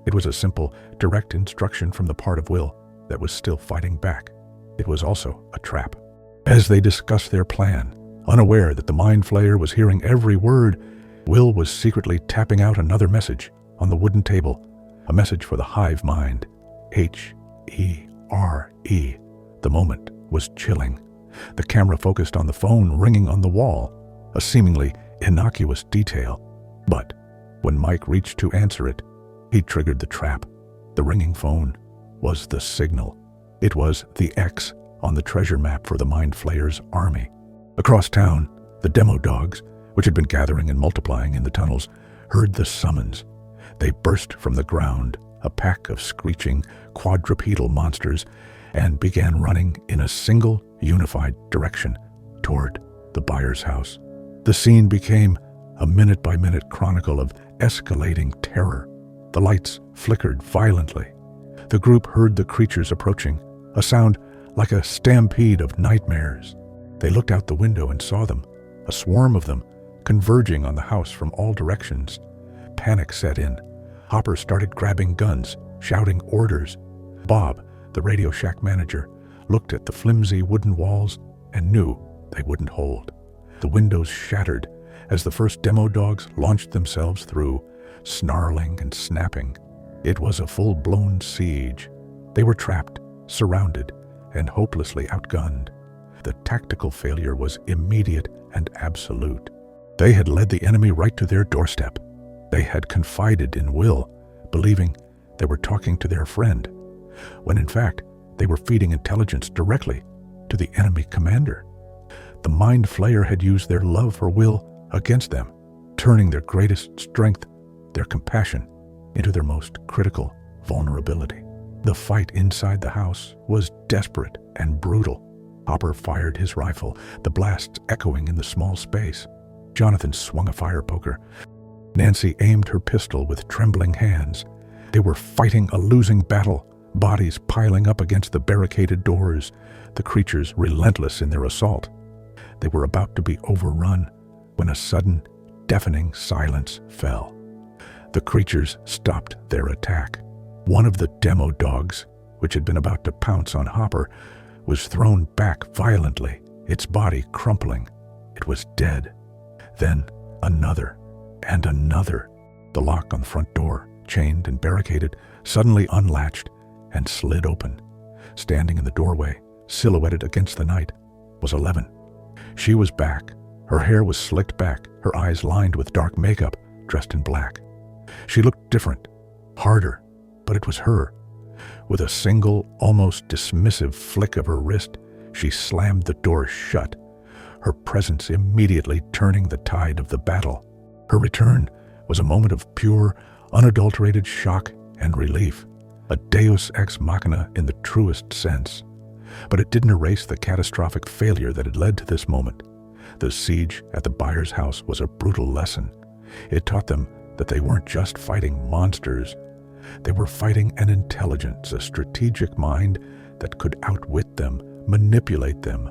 It was a simple, direct instruction from the part of Will that was still fighting back. It was also a trap. As they discussed their plan, unaware that the Mind Flayer was hearing every word, Will was secretly tapping out another message on the wooden table, a message for the hive mind. H-E-R-E. The moment was chilling. The camera focused on the phone ringing on the wall, a seemingly innocuous detail. But when Mike reached to answer it, he triggered the trap. The ringing phone was the signal. It was the X on the treasure map for the Mind Flayer's army. Across town, the demo dogs, which had been gathering and multiplying in the tunnels, heard the summons. They burst from the ground, a pack of screeching quadrupedal monsters, and began running in a single, unified direction toward the Byers house. The scene became a minute-by-minute chronicle of escalating terror. The lights flickered violently. The group heard the creatures approaching, a sound like a stampede of nightmares. They looked out the window and saw them, a swarm of them, converging on the house from all directions. Panic set in. Hopper started grabbing guns, shouting orders. Bob, the Radio Shack manager, looked at the flimsy wooden walls and knew they wouldn't hold. The windows shattered as the first demo dogs launched themselves through, snarling and snapping. It was a full-blown siege. They were trapped, surrounded, and hopelessly outgunned. The tactical failure was immediate and absolute. They had led the enemy right to their doorstep. They had confided in Will, believing they were talking to their friend, when in fact they were feeding intelligence directly to the enemy commander. The Mind Flayer had used their love for Will against them, turning their greatest strength, their compassion, into their most critical vulnerability. The fight inside the house was desperate and brutal. Hopper fired his rifle, the blasts echoing in the small space. Jonathan swung a fire poker. Nancy aimed her pistol with trembling hands. They were fighting a losing battle, bodies piling up against the barricaded doors, the creatures relentless in their assault. They were about to be overrun when a sudden, deafening silence fell. The creatures stopped their attack. One of the demo dogs, which had been about to pounce on Hopper, was thrown back violently, its body crumpling. It was dead. Then another and another. The lock on the front door, chained and barricaded, suddenly unlatched and slid open. Standing in the doorway, silhouetted against the night, was 11. She was back. Her hair was slicked back, her eyes lined with dark makeup, dressed in black. She looked different, harder, but it was her. With a single, almost dismissive flick of her wrist, she slammed the door shut, her presence immediately turning the tide of the battle. Her return was a moment of pure, unadulterated shock and relief, a deus ex machina in the truest sense. But it didn't erase the catastrophic failure that had led to this moment. The siege at the Byers house was a brutal lesson. It taught them that they weren't just fighting monsters. They were fighting an intelligence, a strategic mind that could outwit them, manipulate them,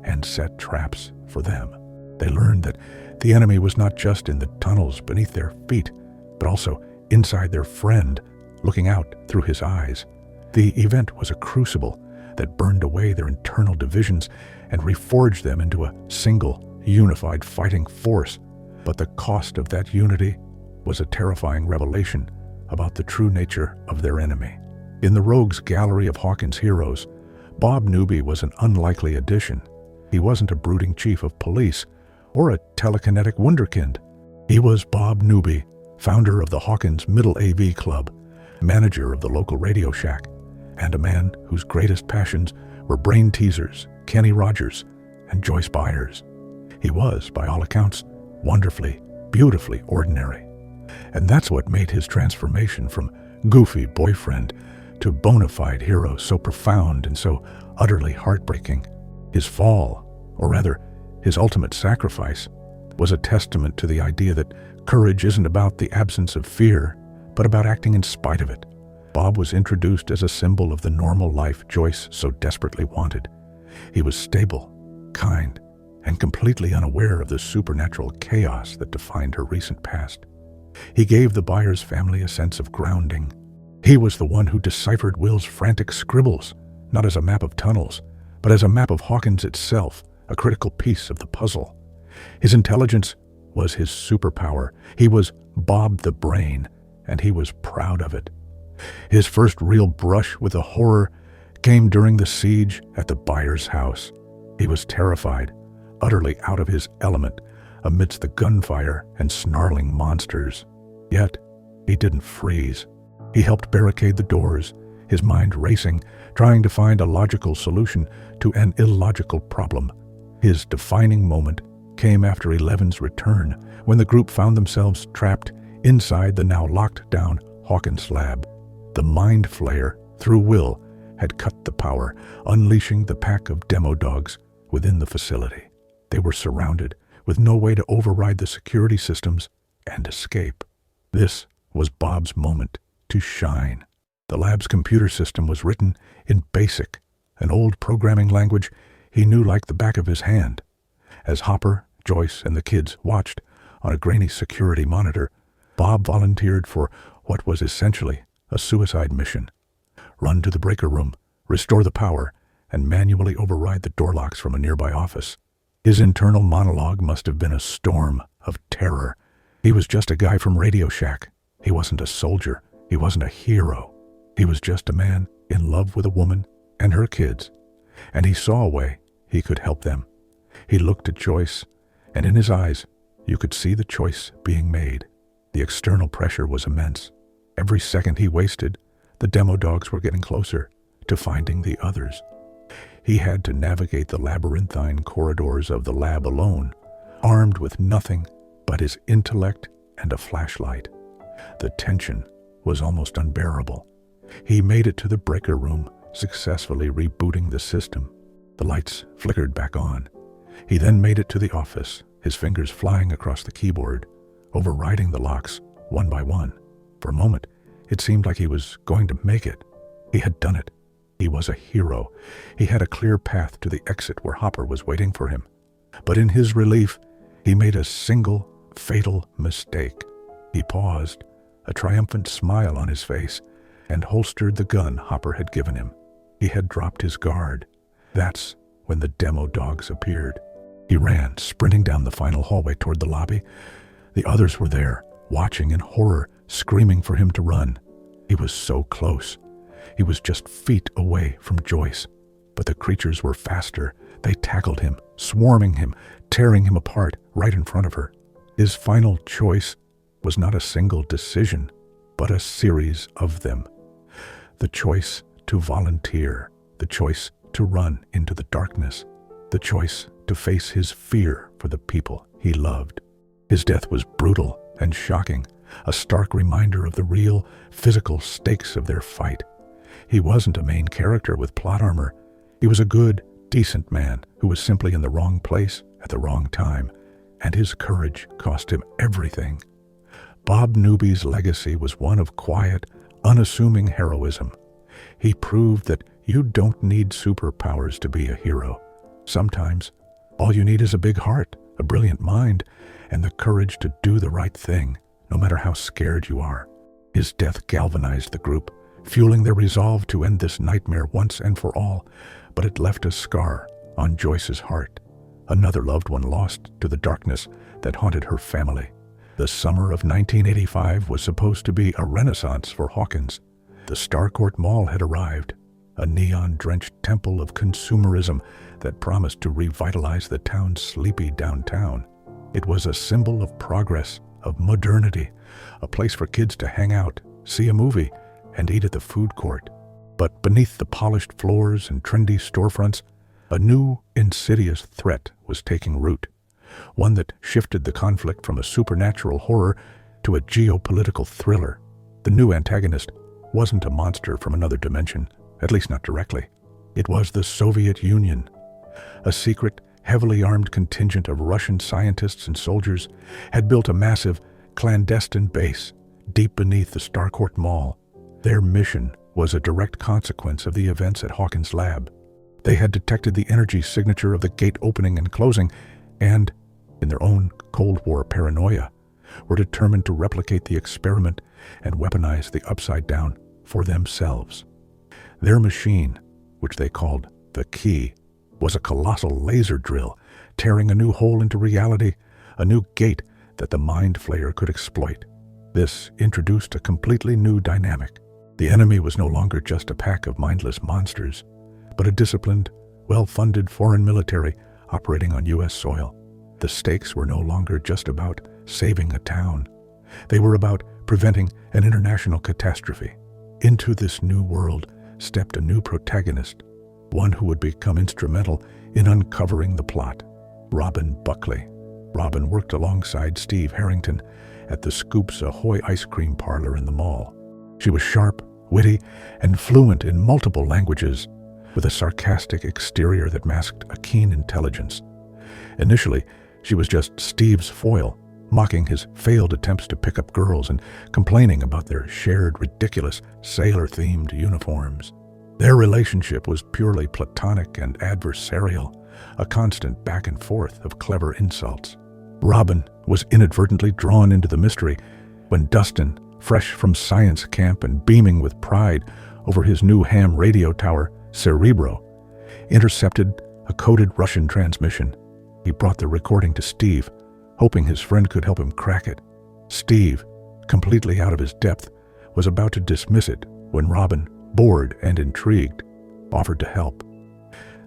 and set traps for them. They learned that the enemy was not just in the tunnels beneath their feet, but also inside their friend, looking out through his eyes. The event was a crucible that burned away their internal divisions and reforged them into a single, unified fighting force. But the cost of that unity was a terrifying revelation about the true nature of their enemy. In the rogues gallery of Hawkins heroes, Bob Newby was an unlikely addition. He wasn't a brooding chief of police or a telekinetic wunderkind. He was Bob Newby, founder of the Hawkins Middle AV Club, manager of the local Radio Shack, and a man whose greatest passions were brain teasers, Kenny Rogers, and Joyce Byers. He was, by all accounts, wonderfully, beautifully ordinary. And that's what made his transformation from goofy boyfriend to bona fide hero so profound and so utterly heartbreaking. His fall, or rather, his ultimate sacrifice, was a testament to the idea that courage isn't about the absence of fear, but about acting in spite of it. Bob was introduced as a symbol of the normal life Joyce so desperately wanted. He was stable, kind, and completely unaware of the supernatural chaos that defined her recent past. He gave the Byers family a sense of grounding. He was the one who deciphered Will's frantic scribbles, not as a map of tunnels, but as a map of Hawkins itself, a critical piece of the puzzle. His intelligence was his superpower. He was Bob the Brain, and he was proud of it. His first real brush with the horror came during the siege at the Byers house. He was terrified, utterly out of his element, amidst the gunfire and snarling monsters. Yet, he didn't freeze. He helped barricade the doors, his mind racing, trying to find a logical solution to an illogical problem. His defining moment came after 11's return, when the group found themselves trapped inside the now locked-down Hawkins lab. The Mind Flayer, through Will, had cut the power, unleashing the pack of demo dogs within the facility. They were surrounded, with no way to override the security systems and escape. This was Bob's moment to shine. The lab's computer system was written in BASIC, an old programming language he knew like the back of his hand. As Hopper, Joyce, and the kids watched on a grainy security monitor, Bob volunteered for what was essentially a suicide mission. Run to the breaker room, restore the power, and manually override the door locks from a nearby office. His internal monologue must have been a storm of terror. He was just a guy from Radio Shack. He wasn't a soldier. He wasn't a hero. He was just a man in love with a woman and her kids, and he saw a way he could help them. He looked at Joyce, and in his eyes, you could see the choice being made. The external pressure was immense. Every second he wasted, the demo dogs were getting closer to finding the others. He had to navigate the labyrinthine corridors of the lab alone, armed with nothing but his intellect and a flashlight. The tension was almost unbearable. He made it to the breaker room, successfully rebooting the system. The lights flickered back on. He then made it to the office, his fingers flying across the keyboard, overriding the locks one by one. For a moment, it seemed like he was going to make it. He had done it. He was a hero. He had a clear path to the exit where Hopper was waiting for him. But in his relief, he made a single, fatal mistake. He paused, a triumphant smile on his face, and holstered the gun Hopper had given him. He had dropped his guard. That's when the demo dogs appeared. He ran, sprinting down the final hallway toward the lobby. The others were there, watching in horror, screaming for him to run. He was so close. He was just feet away from Joyce. But the creatures were faster. They tackled him, swarming him, tearing him apart right in front of her. His final choice was not a single decision, but a series of them. The choice to volunteer, the choice to run into the darkness, the choice to face his fear for the people he loved. His death was brutal and shocking, a stark reminder of the real, physical stakes of their fight. He wasn't a main character with plot armor. He was a good, decent man who was simply in the wrong place at the wrong time, and his courage cost him everything. Bob Newby's legacy was one of quiet, unassuming heroism. He proved that you don't need superpowers to be a hero. Sometimes, all you need is a big heart, a brilliant mind, and the courage to do the right thing, no matter how scared you are. His death galvanized the group, fueling their resolve to end this nightmare once and for all, but it left a scar on Joyce's heart, another loved one lost to the darkness that haunted her family. The summer of 1985 was supposed to be a renaissance for Hawkins. The Starcourt Mall had arrived, a neon-drenched temple of consumerism that promised to revitalize the town's sleepy downtown. It was a symbol of progress, of modernity, a place for kids to hang out, see a movie, and eat at the food court. But beneath the polished floors and trendy storefronts, a new, insidious threat was taking root, one that shifted the conflict from a supernatural horror to a geopolitical thriller. The new antagonist wasn't a monster from another dimension, at least not directly. It was the Soviet Union. A secret, heavily armed contingent of Russian scientists and soldiers had built a massive, clandestine base deep beneath the Starcourt Mall. Their mission was a direct consequence of the events at Hawkins' lab. They had detected the energy signature of the gate opening and closing, and, in their own Cold War paranoia, were determined to replicate the experiment and weaponize the Upside Down for themselves. Their machine, which they called the Key, was a colossal laser drill, tearing a new hole into reality, a new gate that the Mind Flayer could exploit. This introduced a completely new dynamic. The enemy was no longer just a pack of mindless monsters, but a disciplined, well-funded foreign military operating on U.S. soil. The stakes were no longer just about saving a town. They were about preventing an international catastrophe. Into this new world stepped a new protagonist, one who would become instrumental in uncovering the plot. Robin Buckley. Robin worked alongside Steve Harrington at the Scoops Ahoy ice cream parlor in the mall. She was sharp, witty, and fluent in multiple languages, with a sarcastic exterior that masked a keen intelligence. Initially, she was just Steve's foil, mocking his failed attempts to pick up girls and complaining about their shared ridiculous sailor-themed uniforms. Their relationship was purely platonic and adversarial, a constant back and forth of clever insults. Robin was inadvertently drawn into the mystery when Dustin, fresh from science camp and beaming with pride over his new ham radio tower, Cerebro, intercepted a coded Russian transmission. He brought the recording to Steve, hoping his friend could help him crack it. Steve, completely out of his depth, was about to dismiss it when Robin, bored and intrigued, offered to help.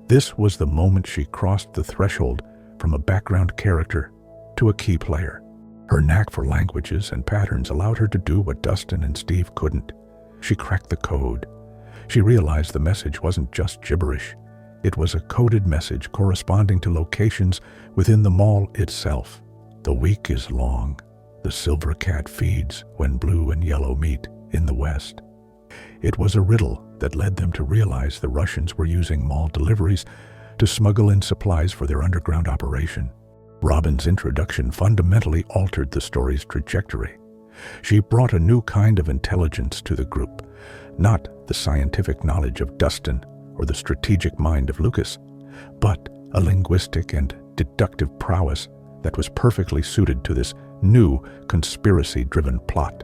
This was the moment she crossed the threshold from a background character to a key player. Her knack for languages and patterns allowed her to do what Dustin and Steve couldn't. She cracked the code. She realized the message wasn't just gibberish. It was a coded message corresponding to locations within the mall itself. The week is long. The silver cat feeds when blue and yellow meet in the west. It was a riddle that led them to realize the Russians were using mall deliveries to smuggle in supplies for their underground operation. Robin's introduction fundamentally altered the story's trajectory. She brought a new kind of intelligence to the group, not the scientific knowledge of Dustin or the strategic mind of Lucas, but a linguistic and deductive prowess that was perfectly suited to this new conspiracy-driven plot.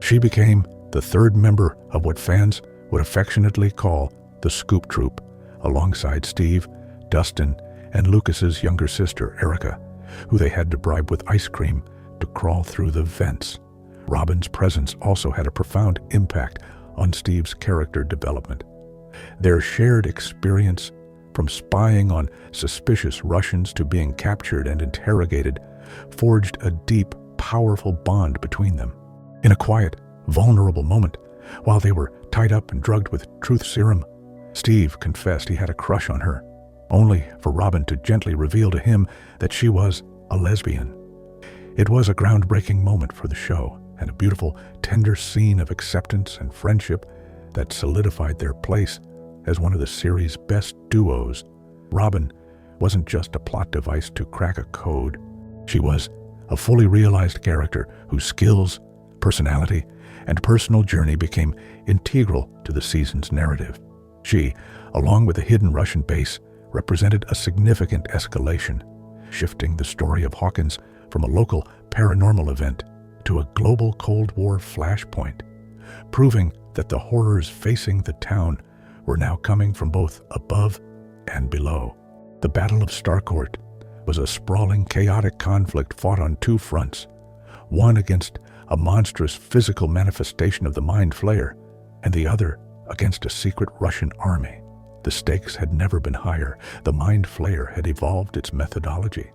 She became the third member of what fans would affectionately call the Scoop Troop, alongside Steve, Dustin, and Lucas's younger sister, Erica, who they had to bribe with ice cream to crawl through the vents. Robin's presence also had a profound impact on Steve's character development. Their shared experience, from spying on suspicious Russians to being captured and interrogated, forged a deep, powerful bond between them. In a quiet, vulnerable moment, while they were tied up and drugged with truth serum, Steve confessed he had a crush on her, only for Robin to gently reveal to him that she was a lesbian. It was a groundbreaking moment for the show, and a beautiful, tender scene of acceptance and friendship that solidified their place as one of the series' best duos. Robin wasn't just a plot device to crack a code. She was a fully realized character whose skills, personality, and personal journey became integral to the season's narrative. She, along with the hidden Russian base, represented a significant escalation, shifting the story of Hawkins from a local paranormal event to a global Cold War flashpoint, proving that the horrors facing the town were now coming from both above and below. The Battle of Starcourt was a sprawling, chaotic conflict fought on two fronts, one against a monstrous physical manifestation of the Mind Flayer, and the other against a secret Russian army. The stakes had never been higher. The Mind Flayer had evolved its methodology.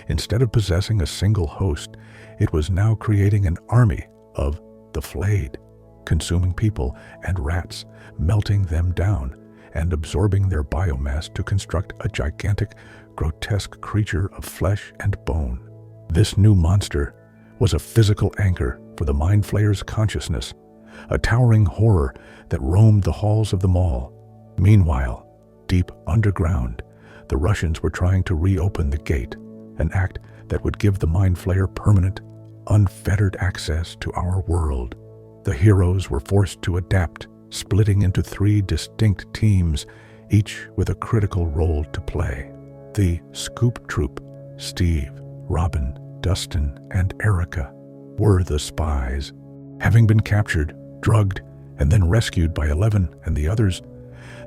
Instead of possessing a single host, it was now creating an army of the flayed, consuming people and rats, melting them down and absorbing their biomass to construct a gigantic, grotesque creature of flesh and bone. This new monster was a physical anchor for the Mind Flayer's consciousness, a towering horror that roamed the halls of the mall. Meanwhile, deep underground, the Russians were trying to reopen the gate, an act that would give the Mind Flayer permanent, unfettered access to our world. The heroes were forced to adapt, splitting into three distinct teams, each with a critical role to play. The Scoop Troop, Steve, Robin, Dustin, and Erica, were the spies. Having been captured, drugged, and then rescued by Eleven and the others,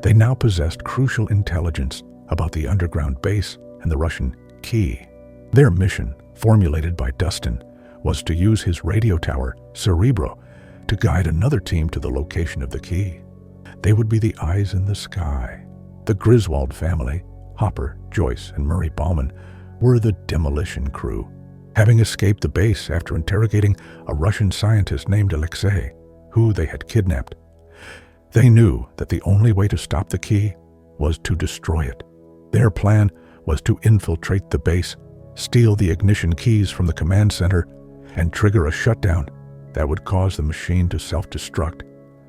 they now possessed crucial intelligence about the underground base and the Russian key. Their mission, formulated by Dustin, was to use his radio tower, Cerebro, to guide another team to the location of the key. They would be the eyes in the sky. The Griswold family, Hopper, Joyce, and Murray Bauman, were the demolition crew. Having escaped the base after interrogating a Russian scientist named Alexei, who they had kidnapped, they knew that the only way to stop the key was to destroy it. Their plan was to infiltrate the base, steal the ignition keys from the command center, and trigger a shutdown that would cause the machine to self-destruct.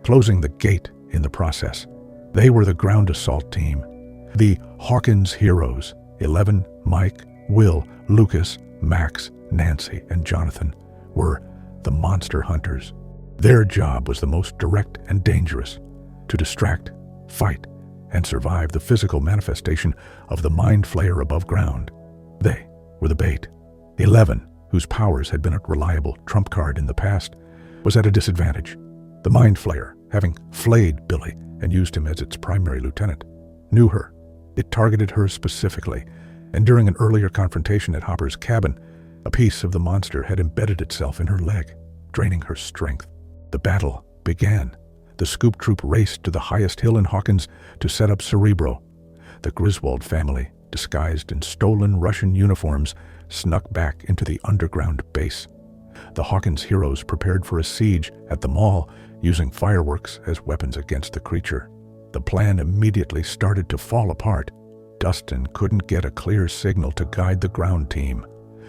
closing the gate in the process. They were the ground assault team. The Hawkins heroes, 11, Mike, Will, Lucas, Max, Nancy, and Jonathan, were the monster hunters. Their job was the most direct and dangerous: to distract, fight, and survive the physical manifestation of the mind flayer above ground. They were the bait. 11, whose powers had been a reliable trump card in the past, was at a disadvantage. The mind flayer, having flayed Billy and used him as its primary lieutenant, knew her. It targeted her specifically, and during an earlier confrontation at Hopper's cabin, a piece of the monster had embedded itself in her leg, draining her strength. The battle began. The Scoop Troop raced to the highest hill in Hawkins to set up Cerebro. The Griswold family, disguised in stolen Russian uniforms, snuck back into the underground base. The Hawkins heroes prepared for a siege at the mall, using fireworks as weapons against the creature. The plan immediately started to fall apart. Dustin couldn't get a clear signal to guide the ground team.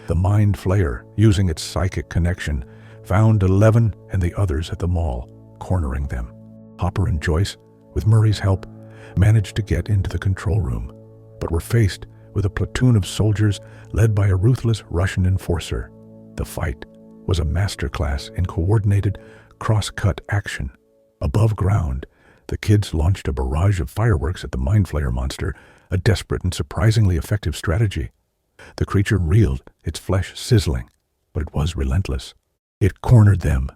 The mind flayer, using its psychic connection, found 11 and the others at the mall, cornering them. Hopper and Joyce, with Murray's help, managed to get into the control room, but were faced with a platoon of soldiers led by a ruthless Russian enforcer. The fight was a masterclass in coordinated, cross-cut action. Above ground, the kids launched a barrage of fireworks at the mind flayer monster, a desperate and surprisingly effective strategy. The creature reeled, its flesh sizzling, but it was relentless. It cornered them,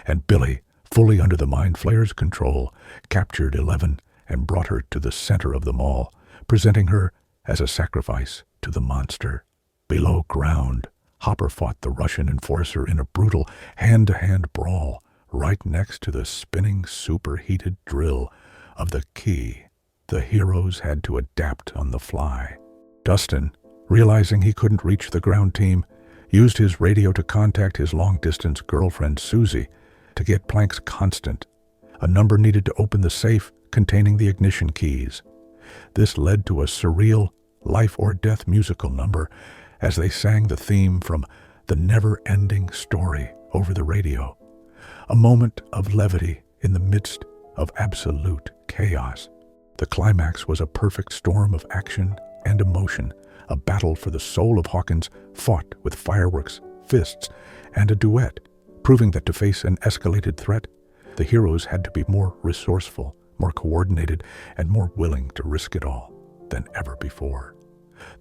and Billy, fully under the mind flayer's control, captured 11 and brought her to the center of the mall, presenting her as a sacrifice to the monster. Below ground, Hopper fought the Russian enforcer in a brutal hand-to-hand brawl right next to the spinning superheated drill of the key. The heroes had to adapt on the fly. Dustin, realizing he couldn't reach the ground team, used his radio to contact his long-distance girlfriend Susie to get Planck's constant, a number needed to open the safe containing the ignition keys. This led to a surreal life-or-death musical number as they sang the theme from The Never-Ending Story over the radio, a moment of levity in the midst of absolute chaos. The climax was a perfect storm of action and emotion, a battle for the soul of Hawkins fought with fireworks, fists, and a duet, proving that to face an escalated threat, the heroes had to be more resourceful, more coordinated, and more willing to risk it all than ever before.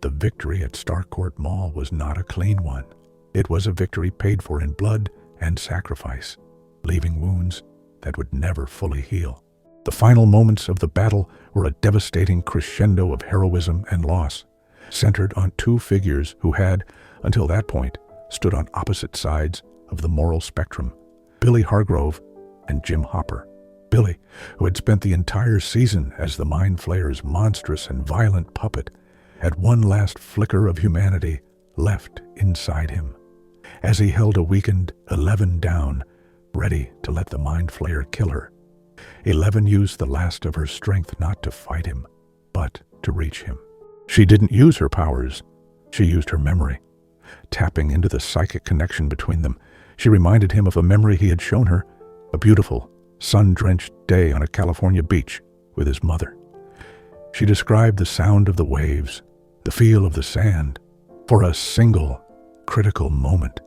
The victory at Starcourt Mall was not a clean one. It was a victory paid for in blood and sacrifice, leaving wounds that would never fully heal. The final moments of the battle were a devastating crescendo of heroism and loss, centered on two figures who had, until that point, stood on opposite sides of the moral spectrum: Billy Hargrove and Jim Hopper. Billy, who had spent the entire season as the mind flayer's monstrous and violent puppet, had one last flicker of humanity left inside him. As he held a weakened 11 down, ready to let the mind flayer kill her, 11 used the last of her strength not to fight him, but to reach him. She didn't use her powers, she used her memory. Tapping into the psychic connection between them, she reminded him of a memory he had shown her, a beautiful, sun-drenched day on a California beach with his mother. She described the sound of the waves, the feel of the sand. For a single, critical moment,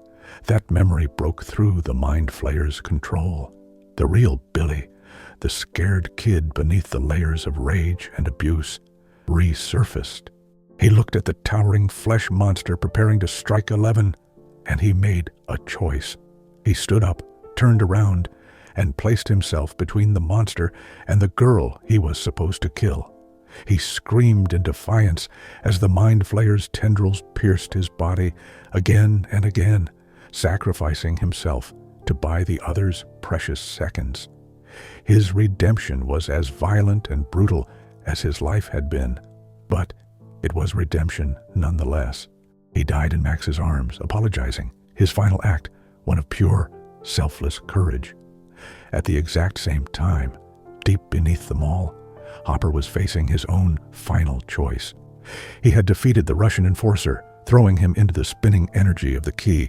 that memory broke through the mind flayer's control. The real Billy, the scared kid beneath the layers of rage and abuse, resurfaced. He looked at the towering flesh monster preparing to strike 11, and he made a choice. He stood up, turned around, and placed himself between the monster and the girl he was supposed to kill. He screamed in defiance as the mind flayer's tendrils pierced his body again and again, sacrificing himself to buy the other's precious seconds. His redemption was as violent and brutal as his life had been, but it was redemption nonetheless. He died in Max's arms, apologizing, his final act one of pure, selfless courage. At the exact same time, deep beneath the mall, Hopper was facing his own final choice. He had defeated the Russian enforcer, throwing him into the spinning energy of the key,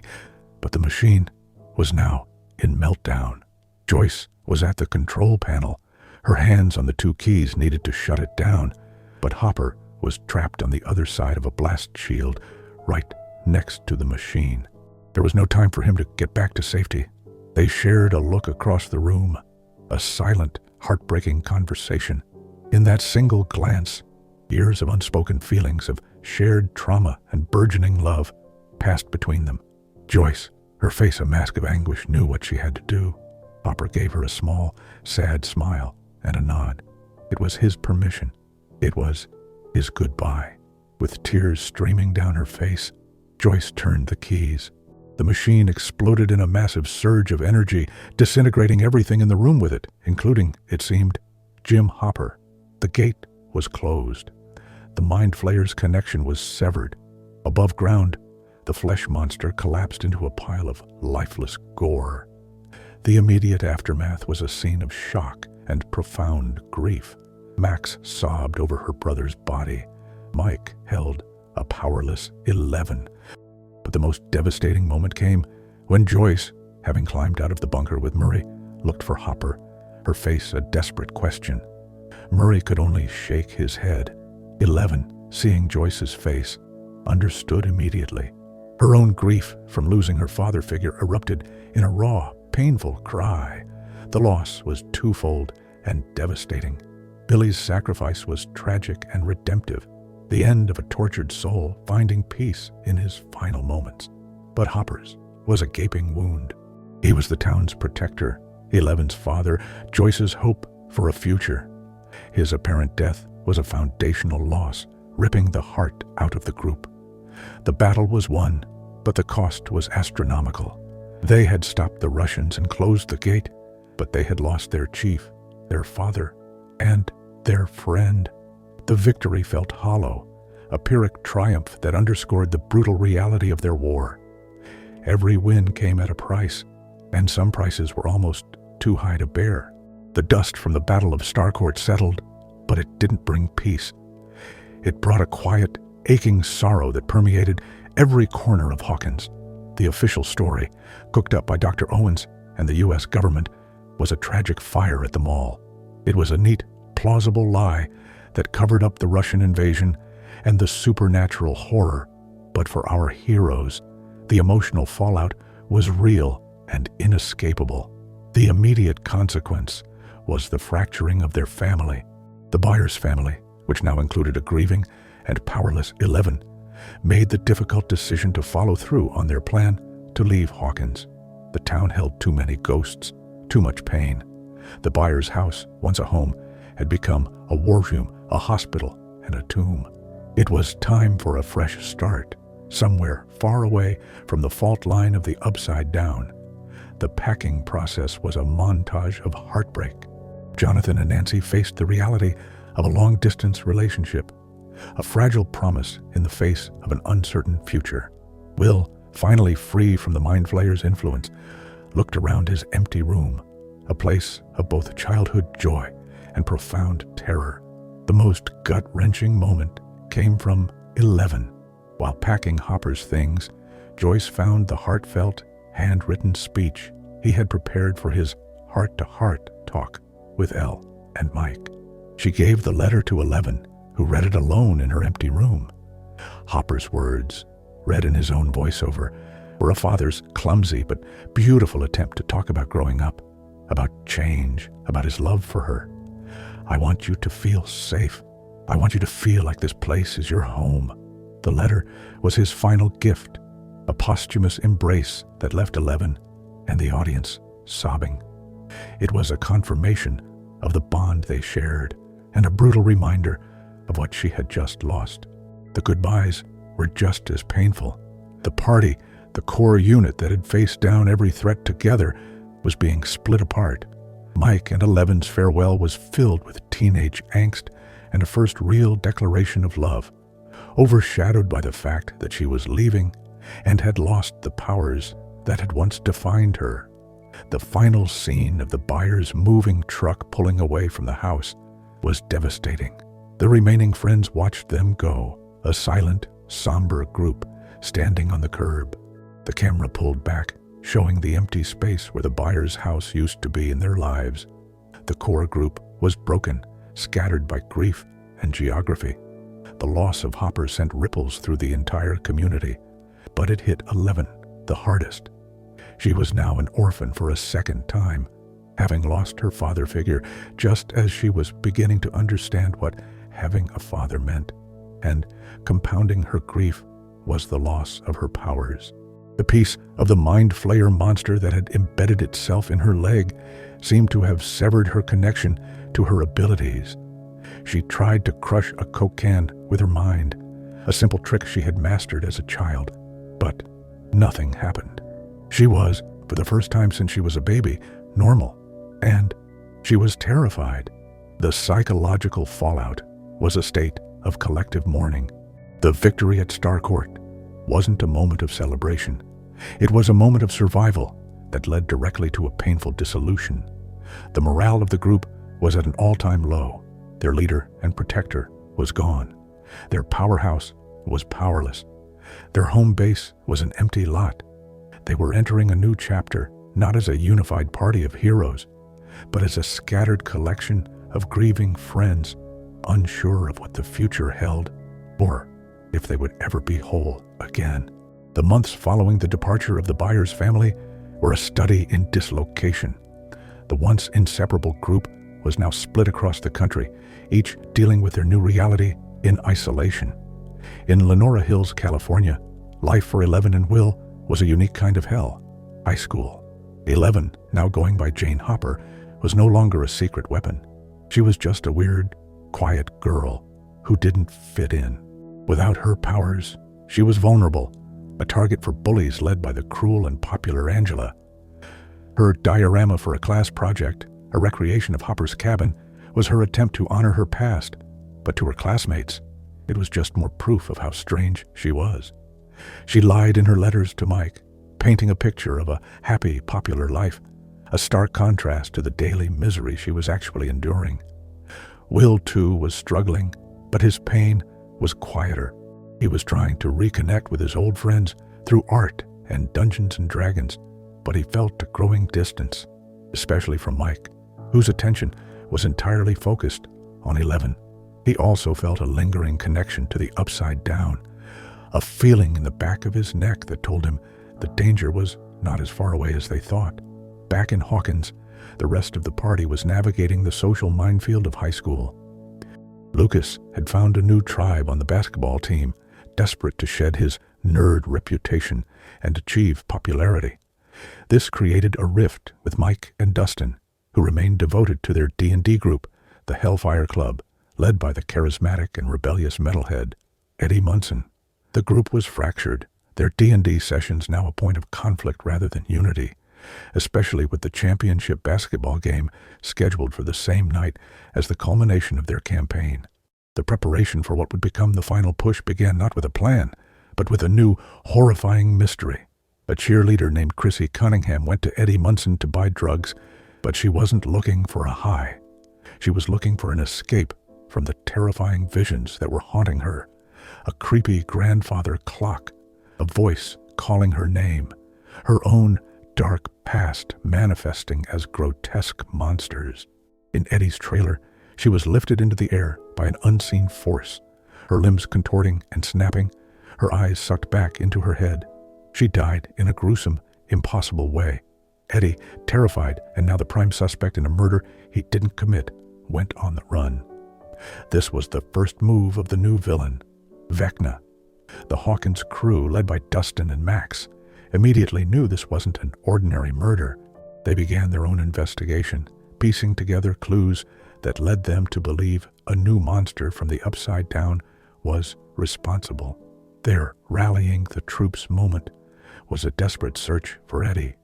but the machine was now in meltdown. Joyce was at the control panel, her hands on the two keys needed to shut it down, but Hopper was trapped on the other side of a blast shield, right next to the machine. There was no time for him to get back to safety. They shared a look across the room, a silent, heartbreaking conversation. In that single glance, years of unspoken feelings of shared trauma and burgeoning love passed between them. Joyce, her face a mask of anguish, knew what she had to do. Hopper gave her a small, sad smile and a nod. It was his permission. It was his goodbye. With tears streaming down her face, Joyce turned the keys. The machine exploded in a massive surge of energy, disintegrating everything in the room with it, including, it seemed, Jim Hopper. The gate was closed. The Mind Flayer's connection was severed. Above ground, the flesh monster collapsed into a pile of lifeless gore. The immediate aftermath was a scene of shock and profound grief. Max sobbed over her brother's body. Mike held a powerless 11. But the most devastating moment came when Joyce, having climbed out of the bunker with Murray, looked for Hopper, her face a desperate question. Murray could only shake his head. 11, seeing Joyce's face, understood immediately. Her own grief from losing her father figure erupted in a raw, painful cry. The loss was twofold and devastating. Billy's sacrifice was tragic and redemptive, the end of a tortured soul finding peace in his final moments. But Hopper's was a gaping wound. He was the town's protector, 11's father, Joyce's hope for a future. His apparent death was a foundational loss, ripping the heart out of the group. The battle was won, but the cost was astronomical. They had stopped the Russians and closed the gate, but they had lost their chief, their father, and their friend. The victory felt hollow, a Pyrrhic triumph that underscored the brutal reality of their war. Every win came at a price, and some prices were almost too high to bear. The dust from the Battle of Starcourt settled, but it didn't bring peace. It brought a quiet, aching sorrow that permeated every corner of Hawkins. The official story, cooked up by Dr. Owens and the U.S. government, was a tragic fire at the mall. It was a neat, plausible lie that covered up the Russian invasion and the supernatural horror. But for our heroes, the emotional fallout was real and inescapable. The immediate consequence was the fracturing of their family. The Byers family, which now included a grieving and powerless 11, made the difficult decision to follow through on their plan to leave Hawkins. The town held too many ghosts, too much pain. The Byers' house, once a home, had become a war room, a hospital, and a tomb. It was time for a fresh start, somewhere far away from the fault line of the Upside Down. The packing process was a montage of heartbreak. Jonathan and Nancy faced the reality of a long-distance relationship, a fragile promise in the face of an uncertain future. Will, finally free from the Mind Flayer's influence, looked around his empty room, a place of both childhood joy and profound terror. The most gut-wrenching moment came from 11. While packing Hopper's things, Joyce found the heartfelt, handwritten speech he had prepared for his heart-to-heart talk with Elle and Mike. She gave the letter to 11, who read it alone in her empty room. Hopper's words, read in his own voiceover, were a father's clumsy but beautiful attempt to talk about growing up, about change, about his love for her. I want you to feel safe. I want you to feel like this place is your home. The letter was his final gift, a posthumous embrace that left 11 and the audience sobbing. It was a confirmation of the bond they shared and a brutal reminder of what she had just lost. The goodbyes were just as painful. The party, the core unit that had faced down every threat together, was being split apart. Mike and 11's farewell was filled with teenage angst and a first real declaration of love, overshadowed by the fact that she was leaving and had lost the powers that had once defined her. The final scene of the Byers' moving truck pulling away from the house was devastating. The remaining friends watched them go, a silent, somber group standing on the curb. The camera pulled back, showing the empty space where the Byers' house used to be in their lives. The core group was broken, scattered by grief and geography. The loss of Hopper sent ripples through the entire community, but it hit 11 the hardest. She was now an orphan for a second time, having lost her father figure just as she was beginning to understand what having a father meant, and compounding her grief was the loss of her powers. The piece of the mind flayer monster that had embedded itself in her leg seemed to have severed her connection to her abilities. She tried to crush a Coke can with her mind, a simple trick she had mastered as a child, but nothing happened. She was, for the first time since she was a baby, normal, and she was terrified. The psychological fallout was a state of collective mourning. The victory at Starcourt wasn't a moment of celebration. It was a moment of survival that led directly to a painful dissolution. The morale of the group was at an all-time low. Their leader and protector was gone. Their powerhouse was powerless. Their home base was an empty lot. They were entering a new chapter, not as a unified party of heroes, but as a scattered collection of grieving friends, unsure of what the future held, or if they would ever be whole again. The months following the departure of the Byers family were a study in dislocation. The once inseparable group was now split across the country, each dealing with their new reality in isolation. In Lenora Hills, California, life for 11 and Will was a unique kind of hell. High school. 11, now going by Jane Hopper, was no longer a secret weapon. She was just a weird, quiet girl who didn't fit in. Without her powers, she was vulnerable, a target for bullies led by the cruel and popular Angela. Her diorama for a class project, a recreation of Hopper's cabin, was her attempt to honor her past, but to her classmates, it was just more proof of how strange she was. She lied in her letters to Mike, painting a picture of a happy, popular life, a stark contrast to the daily misery she was actually enduring. Will, too, was struggling, but his pain was quieter. He was trying to reconnect with his old friends through art and Dungeons and Dragons, but he felt a growing distance, especially from Mike, whose attention was entirely focused on 11. He also felt a lingering connection to the Upside Down, a feeling in the back of his neck that told him the danger was not as far away as they thought. Back in Hawkins, the rest of the party was navigating the social minefield of high school. Lucas had found a new tribe on the basketball team, desperate to shed his nerd reputation and achieve popularity. This created a rift with Mike and Dustin, who remained devoted to their D&D group, the Hellfire Club, led by the charismatic and rebellious metalhead, Eddie Munson. The group was fractured, their D&D sessions now a point of conflict rather than unity, especially with the championship basketball game scheduled for the same night as the culmination of their campaign. The preparation for what would become the final push began not with a plan, but with a new, horrifying mystery. A cheerleader named Chrissy Cunningham went to Eddie Munson to buy drugs, but she wasn't looking for a high. She was looking for an escape from the terrifying visions that were haunting her. A creepy grandfather clock, a voice calling her name, her own dark past manifesting as grotesque monsters. In Eddie's trailer, she was lifted into the air by an unseen force, her limbs contorting and snapping, her eyes sucked back into her head. She died in a gruesome, impossible way. Eddie, terrified and now the prime suspect in a murder he didn't commit, went on the run. This was the first move of the new villain, Vecna. The Hawkins crew, led by Dustin and Max, immediately knew this wasn't an ordinary murder. They began their own investigation, piecing together clues that led them to believe a new monster from the Upside Down was responsible. Their rallying the troops moment was a desperate search for Eddie,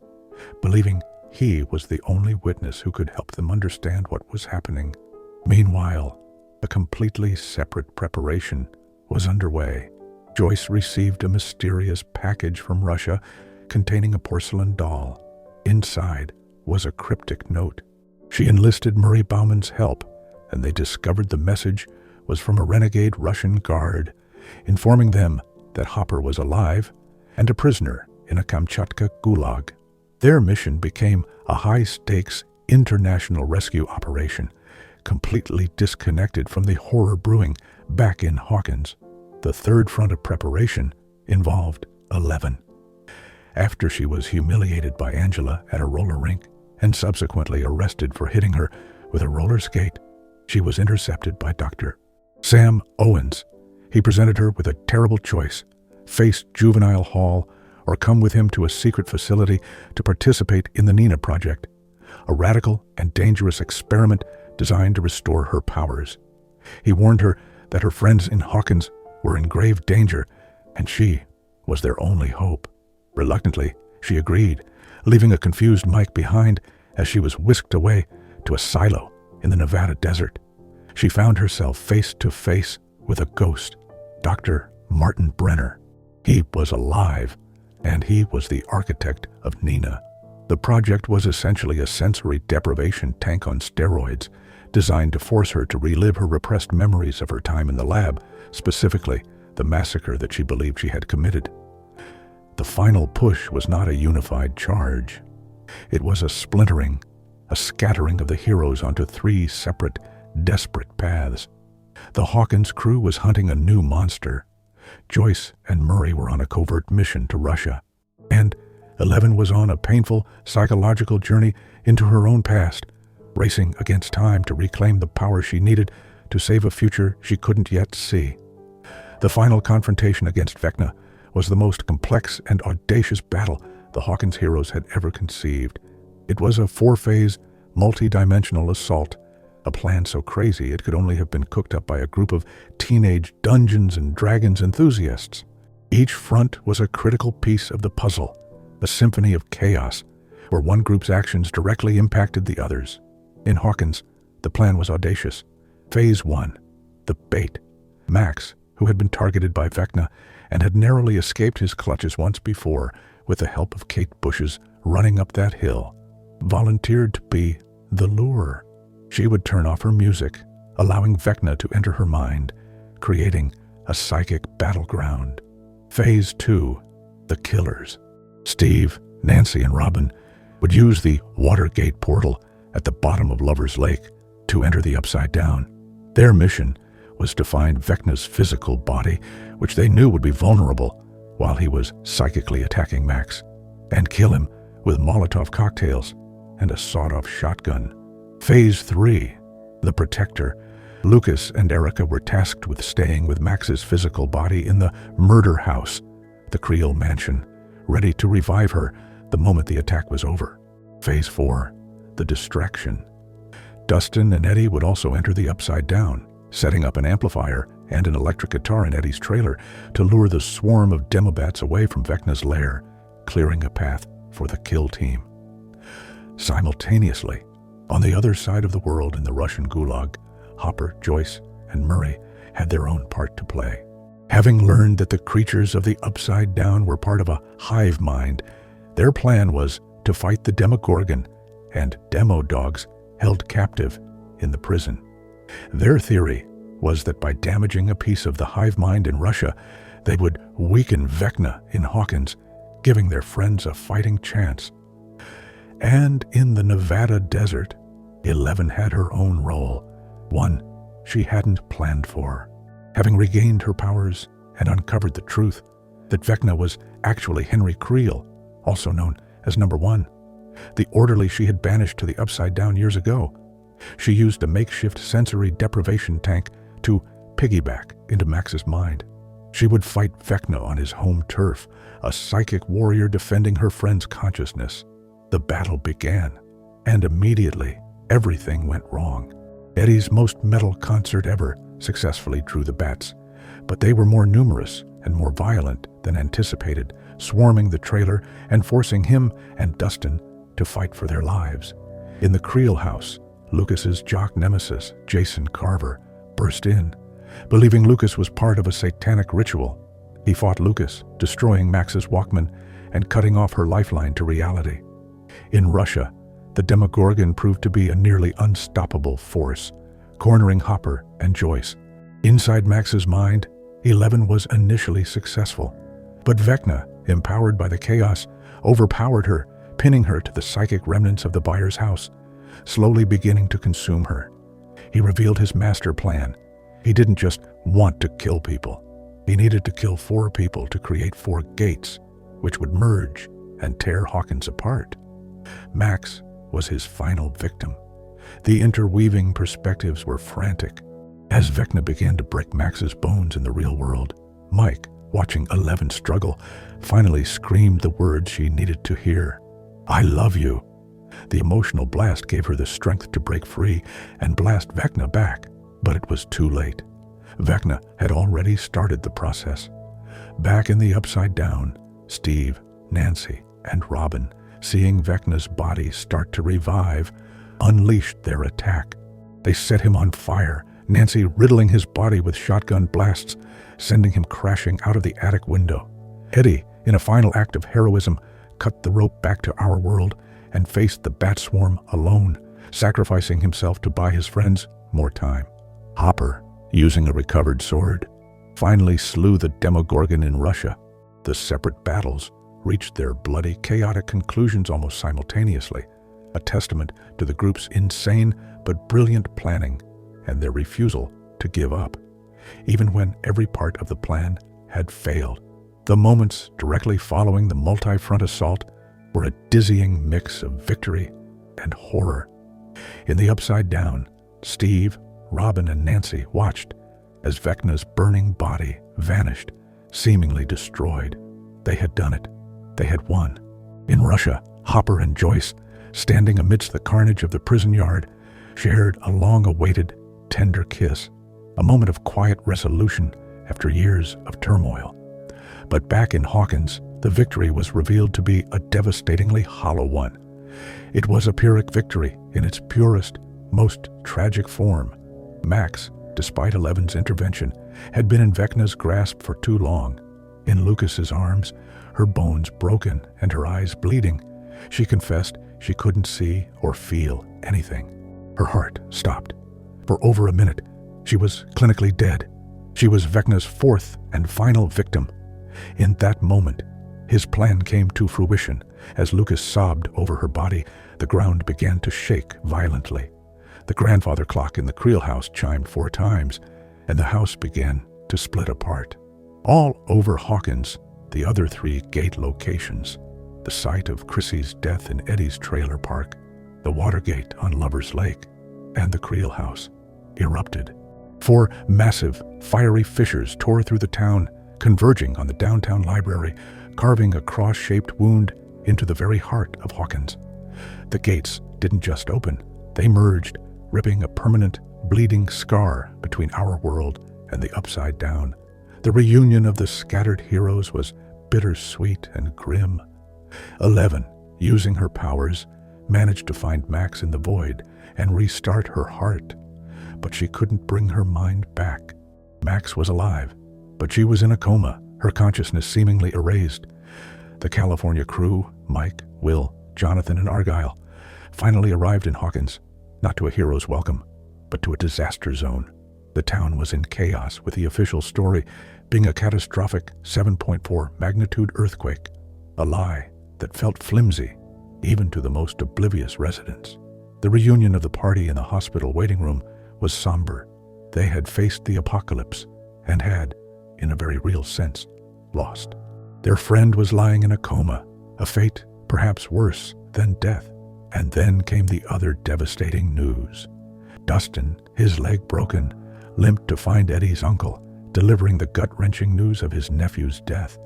believing he was the only witness who could help them understand what was happening. Meanwhile, a completely separate preparation was underway. Joyce received a mysterious package from Russia containing a porcelain doll. Inside was a cryptic note. She enlisted Murray Bauman's help, and they discovered the message was from a renegade Russian guard, informing them that Hopper was alive and a prisoner in a Kamchatka gulag. Their mission became a high-stakes international rescue operation, completely disconnected from the horror brewing back in Hawkins. The third front of preparation involved 11. After she was humiliated by Angela at a roller rink and subsequently arrested for hitting her with a roller skate, she was intercepted by Dr. Sam Owens. He presented her with a terrible choice: face juvenile hall or come with him to a secret facility to participate in the Nina Project, a radical and dangerous experiment designed to restore her powers. He warned her that her friends in Hawkins were in grave danger, and she was their only hope. Reluctantly, she agreed, leaving a confused Mike behind as she was whisked away to a silo in the Nevada desert. She found herself face to face with a ghost, Dr. Martin Brenner. He was alive, and he was the architect of Nina. The project was essentially a sensory deprivation tank on steroids, designed to force her to relive her repressed memories of her time in the lab, specifically the massacre that she believed she had committed. The final push was not a unified charge. It was a splintering, a scattering of the heroes onto 3 separate, desperate paths. The Hawkins crew was hunting a new monster. Joyce and Murray were on a covert mission to Russia, and 11 was on a painful psychological journey into her own past, racing against time to reclaim the power she needed to save a future she couldn't yet see. The final confrontation against Vecna was the most complex and audacious battle the Hawkins heroes had ever conceived. It was a 4-phase, multi-dimensional assault, a plan so crazy it could only have been cooked up by a group of teenage Dungeons and Dragons enthusiasts. Each front was a critical piece of the puzzle, a symphony of chaos, where one group's actions directly impacted the others. In Hawkins, the plan was audacious. Phase 1, the bait. Max, who had been targeted by Vecna and had narrowly escaped his clutches once before with the help of Kate Bush's running up that hill, volunteered to be the lure. She would turn off her music, allowing Vecna to enter her mind, creating a psychic battleground. Phase 2, the killers. Steve, Nancy, and Robin would use the Watergate portal at the bottom of Lover's Lake to enter the Upside Down. Their mission was to find Vecna's physical body, which they knew would be vulnerable while he was psychically attacking Max, and kill him with Molotov cocktails and a sawed-off shotgun. Phase 3, the Protector. Lucas and Erica were tasked with staying with Max's physical body in the murder house, the Creole mansion, ready to revive her the moment the attack was over. Phase 4, the Distraction. Dustin and Eddie would also enter the Upside Down, setting up an amplifier and an electric guitar in Eddie's trailer to lure the swarm of demobats away from Vecna's lair, clearing a path for the kill team. Simultaneously, on the other side of the world in the Russian Gulag, Hopper, Joyce, and Murray had their own part to play. Having learned that the creatures of the Upside Down were part of a hive mind, their plan was to fight the Demogorgon and demo dogs held captive in the prison. Their theory was that by damaging a piece of the hive mind in Russia, they would weaken Vecna in Hawkins, giving their friends a fighting chance. And in the Nevada desert, 11 had her own role, one she hadn't planned for. Having regained her powers and uncovered the truth that Vecna was actually Henry Creel, also known as Number 1, the orderly she had banished to the Upside Down years ago, she used a makeshift sensory deprivation tank to piggyback into Max's mind. She would fight Vecna on his home turf, a psychic warrior defending her friend's consciousness. The battle began, and immediately everything went wrong. Eddie's most metal concert ever successfully drew the bats, but they were more numerous and more violent than anticipated, swarming the trailer and forcing him and Dustin to fight for their lives. In the Creel house, Lucas's jock nemesis, Jason Carver, burst in. Believing Lucas was part of a satanic ritual, he fought Lucas, destroying Max's Walkman and cutting off her lifeline to reality. In Russia, the Demogorgon proved to be a nearly unstoppable force, cornering Hopper and Joyce. Inside Max's mind, 11 was initially successful, but Vecna, empowered by the chaos, overpowered her pinning her to the psychic remnants of the buyer's house, slowly beginning to consume her. He revealed his master plan. He didn't just want to kill people. He needed to kill 4 people to create 4 gates, which would merge and tear Hawkins apart. Max was his final victim. The interweaving perspectives were frantic. As Vecna began to break Max's bones in the real world, Mike, watching 11 struggle, finally screamed the words she needed to hear. "I love you." The emotional blast gave her the strength to break free and blast Vecna back, but it was too late. Vecna had already started the process. Back in the Upside Down, Steve, Nancy, and Robin, seeing Vecna's body start to revive, unleashed their attack. They set him on fire, Nancy riddling his body with shotgun blasts, sending him crashing out of the attic window. Eddie, in a final act of heroism, cut the rope back to our world and faced the bat swarm alone, sacrificing himself to buy his friends more time. Hopper, using a recovered sword, finally slew the Demogorgon in Russia. The separate battles reached their bloody, chaotic conclusions almost simultaneously, a testament to the group's insane but brilliant planning and their refusal to give up, even when every part of the plan had failed. The moments directly following the multi-front assault were a dizzying mix of victory and horror. In the Upside Down, Steve, Robin, and Nancy watched as Vecna's burning body vanished, seemingly destroyed. They had done it. They had won. In Russia, Hopper and Joyce, standing amidst the carnage of the prison yard, shared a long-awaited, tender kiss, a moment of quiet resolution after years of turmoil. But back in Hawkins, the victory was revealed to be a devastatingly hollow one. It was a Pyrrhic victory in its purest, most tragic form. Max, despite Eleven's intervention, had been in Vecna's grasp for too long. In Lucas's arms, her bones broken and her eyes bleeding, she confessed she couldn't see or feel anything. Her heart stopped. For over a minute, she was clinically dead. She was Vecna's 4th and final victim. In that moment, his plan came to fruition. As Lucas sobbed over her body, the ground began to shake violently. The grandfather clock in the Creel house chimed 4 times, and the house began to split apart. All over Hawkins, the other 3 gate locations, the site of Chrissy's death in Eddie's trailer park, the Watergate on Lover's Lake, and the Creel house, erupted. 4 massive, fiery fissures tore through the town, converging on the downtown library, carving a cross-shaped wound into the very heart of Hawkins. The gates didn't just open, they merged, ripping a permanent, bleeding scar between our world and the Upside Down. The reunion of the scattered heroes was bittersweet and grim. 11, using her powers, managed to find Max in the void and restart her heart. But she couldn't bring her mind back. Max was alive, but she was in a coma, her consciousness seemingly erased. The California crew, Mike, Will, Jonathan, and Argyle, finally arrived in Hawkins, not to a hero's welcome, but to a disaster zone. The town was in chaos, with the official story being a catastrophic 7.4 magnitude earthquake, a lie that felt flimsy even to the most oblivious residents. The reunion of the party in the hospital waiting room was somber. They had faced the apocalypse and had, in a very real sense, lost. Their friend was lying in a coma, a fate perhaps worse than death. And then came the other devastating news. Dustin, his leg broken, limped to find Eddie's uncle, delivering the gut-wrenching news of his nephew's death.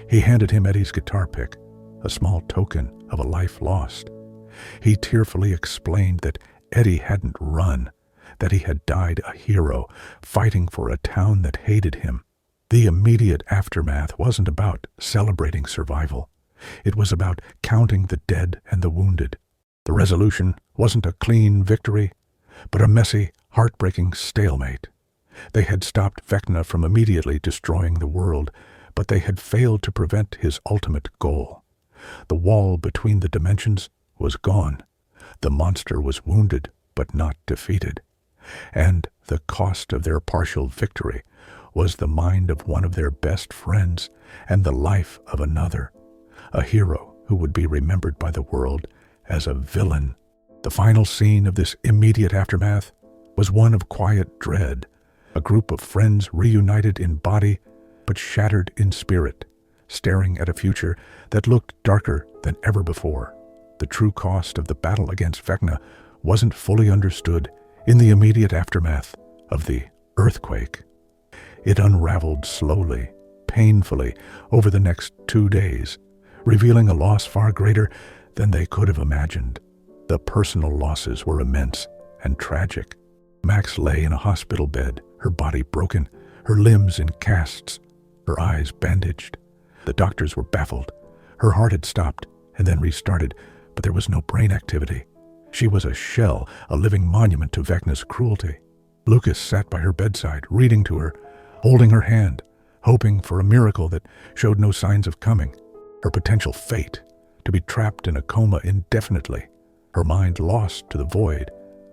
He handed him Eddie's guitar pick, a small token of a life lost. He tearfully explained that Eddie hadn't run, that he had died a hero, fighting for a town that hated him. The immediate aftermath wasn't about celebrating survival. It was about counting the dead and the wounded. The resolution wasn't a clean victory, but a messy, heartbreaking stalemate. They had stopped Vecna from immediately destroying the world, but they had failed to prevent his ultimate goal. The wall between the dimensions was gone. The monster was wounded, but not defeated. And the cost of their partial victory was the mind of one of their best friends and the life of another, a hero who would be remembered by the world as a villain. The final scene of this immediate aftermath was one of quiet dread, a group of friends reunited in body but shattered in spirit, staring at a future that looked darker than ever before. The true cost of the battle against Vecna wasn't fully understood in the immediate aftermath of the earthquake. It unraveled slowly, painfully, over the next 2 days, revealing a loss far greater than they could have imagined. The personal losses were immense and tragic. Max lay in a hospital bed, her body broken, her limbs in casts, her eyes bandaged. The doctors were baffled. Her heart had stopped and then restarted, but there was no brain activity. She was a shell, a living monument to Vecna's cruelty. Lucas sat by her bedside, reading to her, holding her hand, hoping for a miracle that showed no signs of coming. Her potential fate, to be trapped in a coma indefinitely, her mind lost to the void,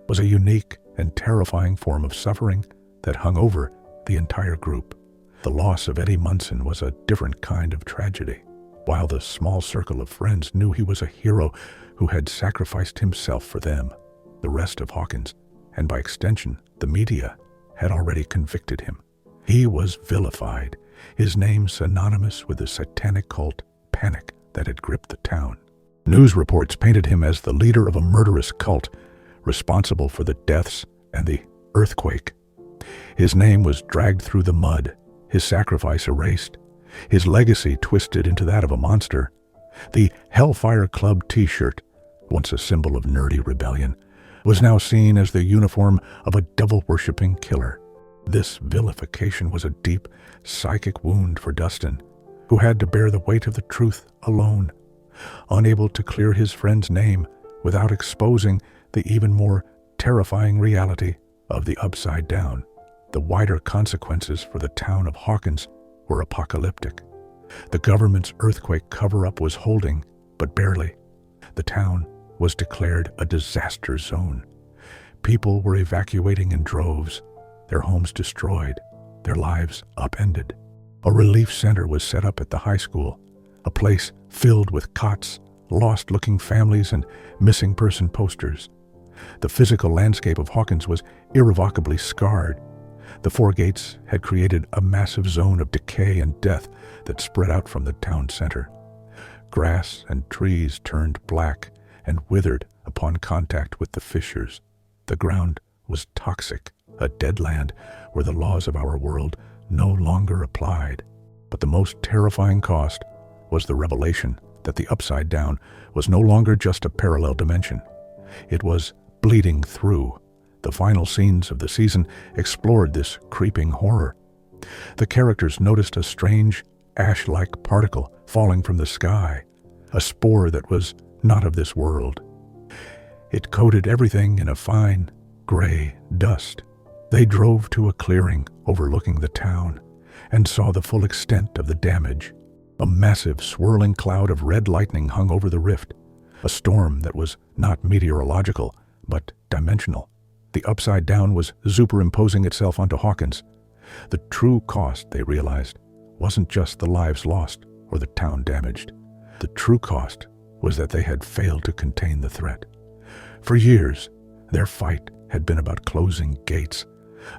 was a unique and terrifying form of suffering that hung over the entire group. The loss of Eddie Munson was a different kind of tragedy. While the small circle of friends knew he was a hero who had sacrificed himself for them, the rest of Hawkins, and by extension the media, had already convicted him. He was vilified, his name synonymous with the satanic cult panic that had gripped the town. News reports painted him as the leader of a murderous cult, responsible for the deaths and the earthquake. His name was dragged through the mud, his sacrifice erased, his legacy twisted into that of a monster. The Hellfire Club t-shirt, once a symbol of nerdy rebellion, was now seen as the uniform of a devil-worshipping killer. This vilification was a deep, psychic wound for Dustin, who had to bear the weight of the truth alone, unable to clear his friend's name without exposing the even more terrifying reality of the Upside Down. The wider consequences for the town of Hawkins were apocalyptic. The government's earthquake cover-up was holding, but barely. The town was declared a disaster zone. People were evacuating in droves, their homes destroyed, their lives upended. A relief center was set up at the high school, a place filled with cots, lost-looking families, and missing person posters. The physical landscape of Hawkins was irrevocably scarred. The four gates had created a massive zone of decay and death that spread out from the town center. Grass and trees turned black and withered upon contact with the fissures. The ground was toxic, a dead land where the laws of our world no longer applied. But the most terrifying cost was the revelation that the Upside Down was no longer just a parallel dimension. It was bleeding through. The final scenes of the season explored this creeping horror. The characters noticed a strange, ash-like particle falling from the sky, a spore that was not of this world. It coated everything in a fine, gray dust. They drove to a clearing overlooking the town and saw the full extent of the damage. A massive, swirling cloud of red lightning hung over the rift, a storm that was not meteorological, but dimensional. The Upside Down was superimposing itself onto Hawkins. The true cost, they realized, wasn't just the lives lost or the town damaged. The true cost was that they had failed to contain the threat. For years, their fight had been about closing gates,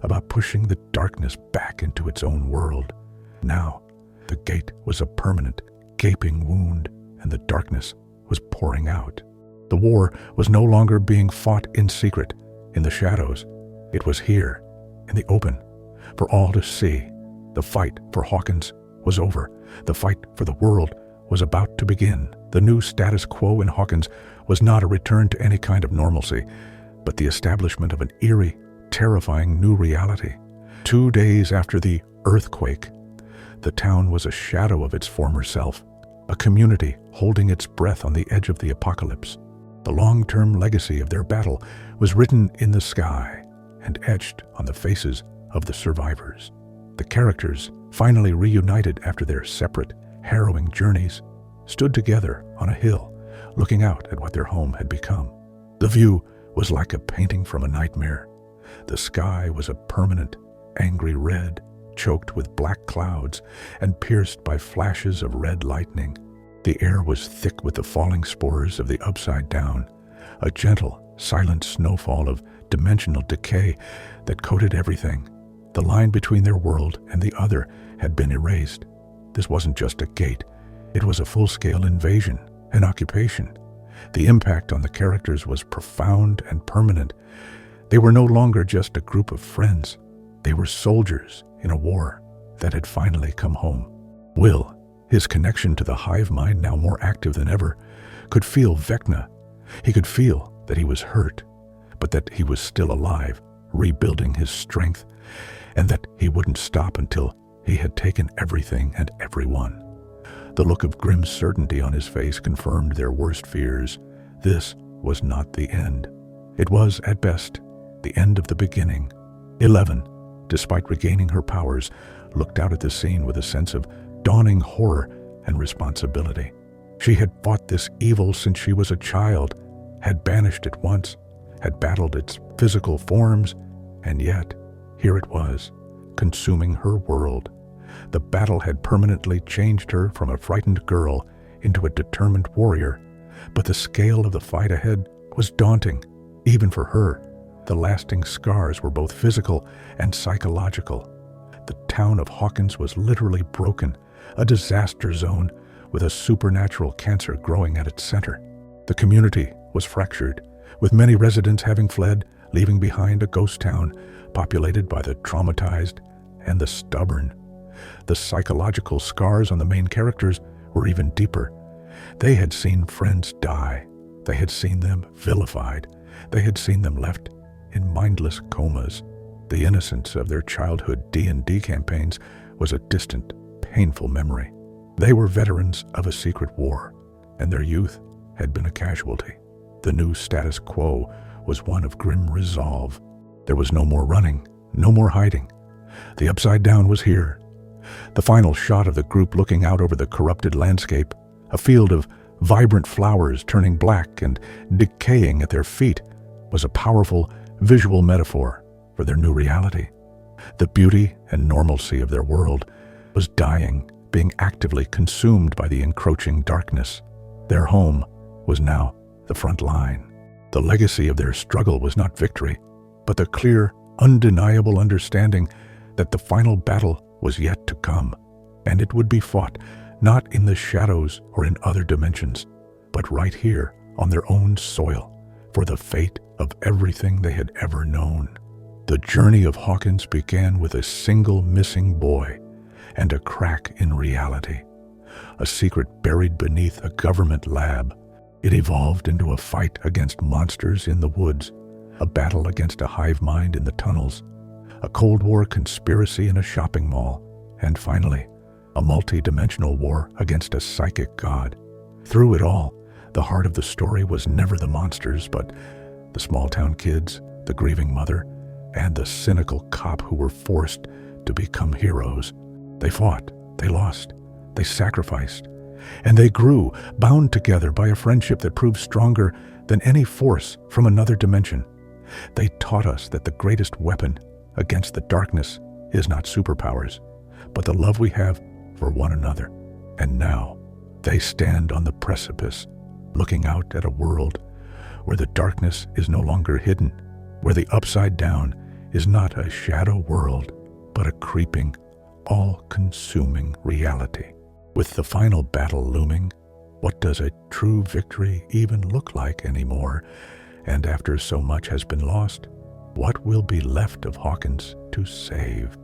about pushing the darkness back into its own world. Now, the gate was a permanent, gaping wound, and the darkness was pouring out. The war was no longer being fought in secret, in the shadows. It was here, in the open, for all to see. The fight for Hawkins was over. The fight for the world was about to begin. The new status quo in Hawkins was not a return to any kind of normalcy, but the establishment of an eerie, terrifying new reality. 2 days after the earthquake, the town was a shadow of its former self, a community holding its breath on the edge of the apocalypse. The long-term legacy of their battle was written in the sky and etched on the faces of the survivors. The characters, finally reunited after their separate, harrowing journeys, stood together on a hill, looking out at what their home had become. The view was like a painting from a nightmare. The sky was a permanent, angry red, choked with black clouds and pierced by flashes of red lightning. The air was thick with the falling spores of the upside down, a gentle, silent snowfall of dimensional decay that coated everything. The line between their world and the other had been erased. This wasn't just a gate. It was a full-scale invasion, an occupation. The impact on the characters was profound and permanent. They were no longer just a group of friends. They were soldiers in a war that had finally come home. Will, his connection to the hive mind now more active than ever, could feel Vecna. He could feel that he was hurt, but that he was still alive, rebuilding his strength, and that he wouldn't stop until he had taken everything and everyone. The look of grim certainty on his face confirmed their worst fears. This was not the end. It was, at best, the end of the beginning. 11, despite regaining her powers, looked out at the scene with a sense of dawning horror and responsibility. She had fought this evil since she was a child, had banished it once, had battled its physical forms, and yet, here it was, consuming her world. The battle had permanently changed her from a frightened girl into a determined warrior, but the scale of the fight ahead was daunting, even for her. The lasting scars were both physical and psychological. The town of Hawkins was literally broken, a disaster zone with a supernatural cancer growing at its center. The community was fractured, with many residents having fled, leaving behind a ghost town populated by the traumatized and the stubborn. The psychological scars on the main characters were even deeper. They had seen friends die. They had seen them vilified. They had seen them left in mindless comas. The innocence of their childhood D&D campaigns was a distant, painful memory. They were veterans of a secret war, and their youth had been a casualty. The new status quo was one of grim resolve. There was no more running, no more hiding. The Upside Down was here. The final shot of the group looking out over the corrupted landscape, a field of vibrant flowers turning black and decaying at their feet, was a powerful visual metaphor for their new reality. The beauty and normalcy of their world was dying, being actively consumed by the encroaching darkness. Their home was now the front line. The legacy of their struggle was not victory, but the clear, undeniable understanding that the final battle was yet to come, and it would be fought not in the shadows or in other dimensions, but right here on their own soil, for the fate of everything they had ever known. The journey of Hawkins began with a single missing boy and a crack in reality, a secret buried beneath a government lab. It evolved into a fight against monsters in the woods, a battle against a hive mind in the tunnels, a Cold War conspiracy in a shopping mall, and finally, a multi-dimensional war against a psychic god. Through it all, the heart of the story was never the monsters, but the small-town kids, the grieving mother, and the cynical cop who were forced to become heroes. They fought, they lost, they sacrificed, and they grew, bound together by a friendship that proved stronger than any force from another dimension. They taught us that the greatest weapon against the darkness is not superpowers, but the love we have for one another. And now, they stand on the precipice, looking out at a world where the darkness is no longer hidden, where the Upside Down is not a shadow world, but a creeping, all-consuming reality. With the final battle looming, what does a true victory even look like anymore? And after so much has been lost, what will be left of Hawkins to save?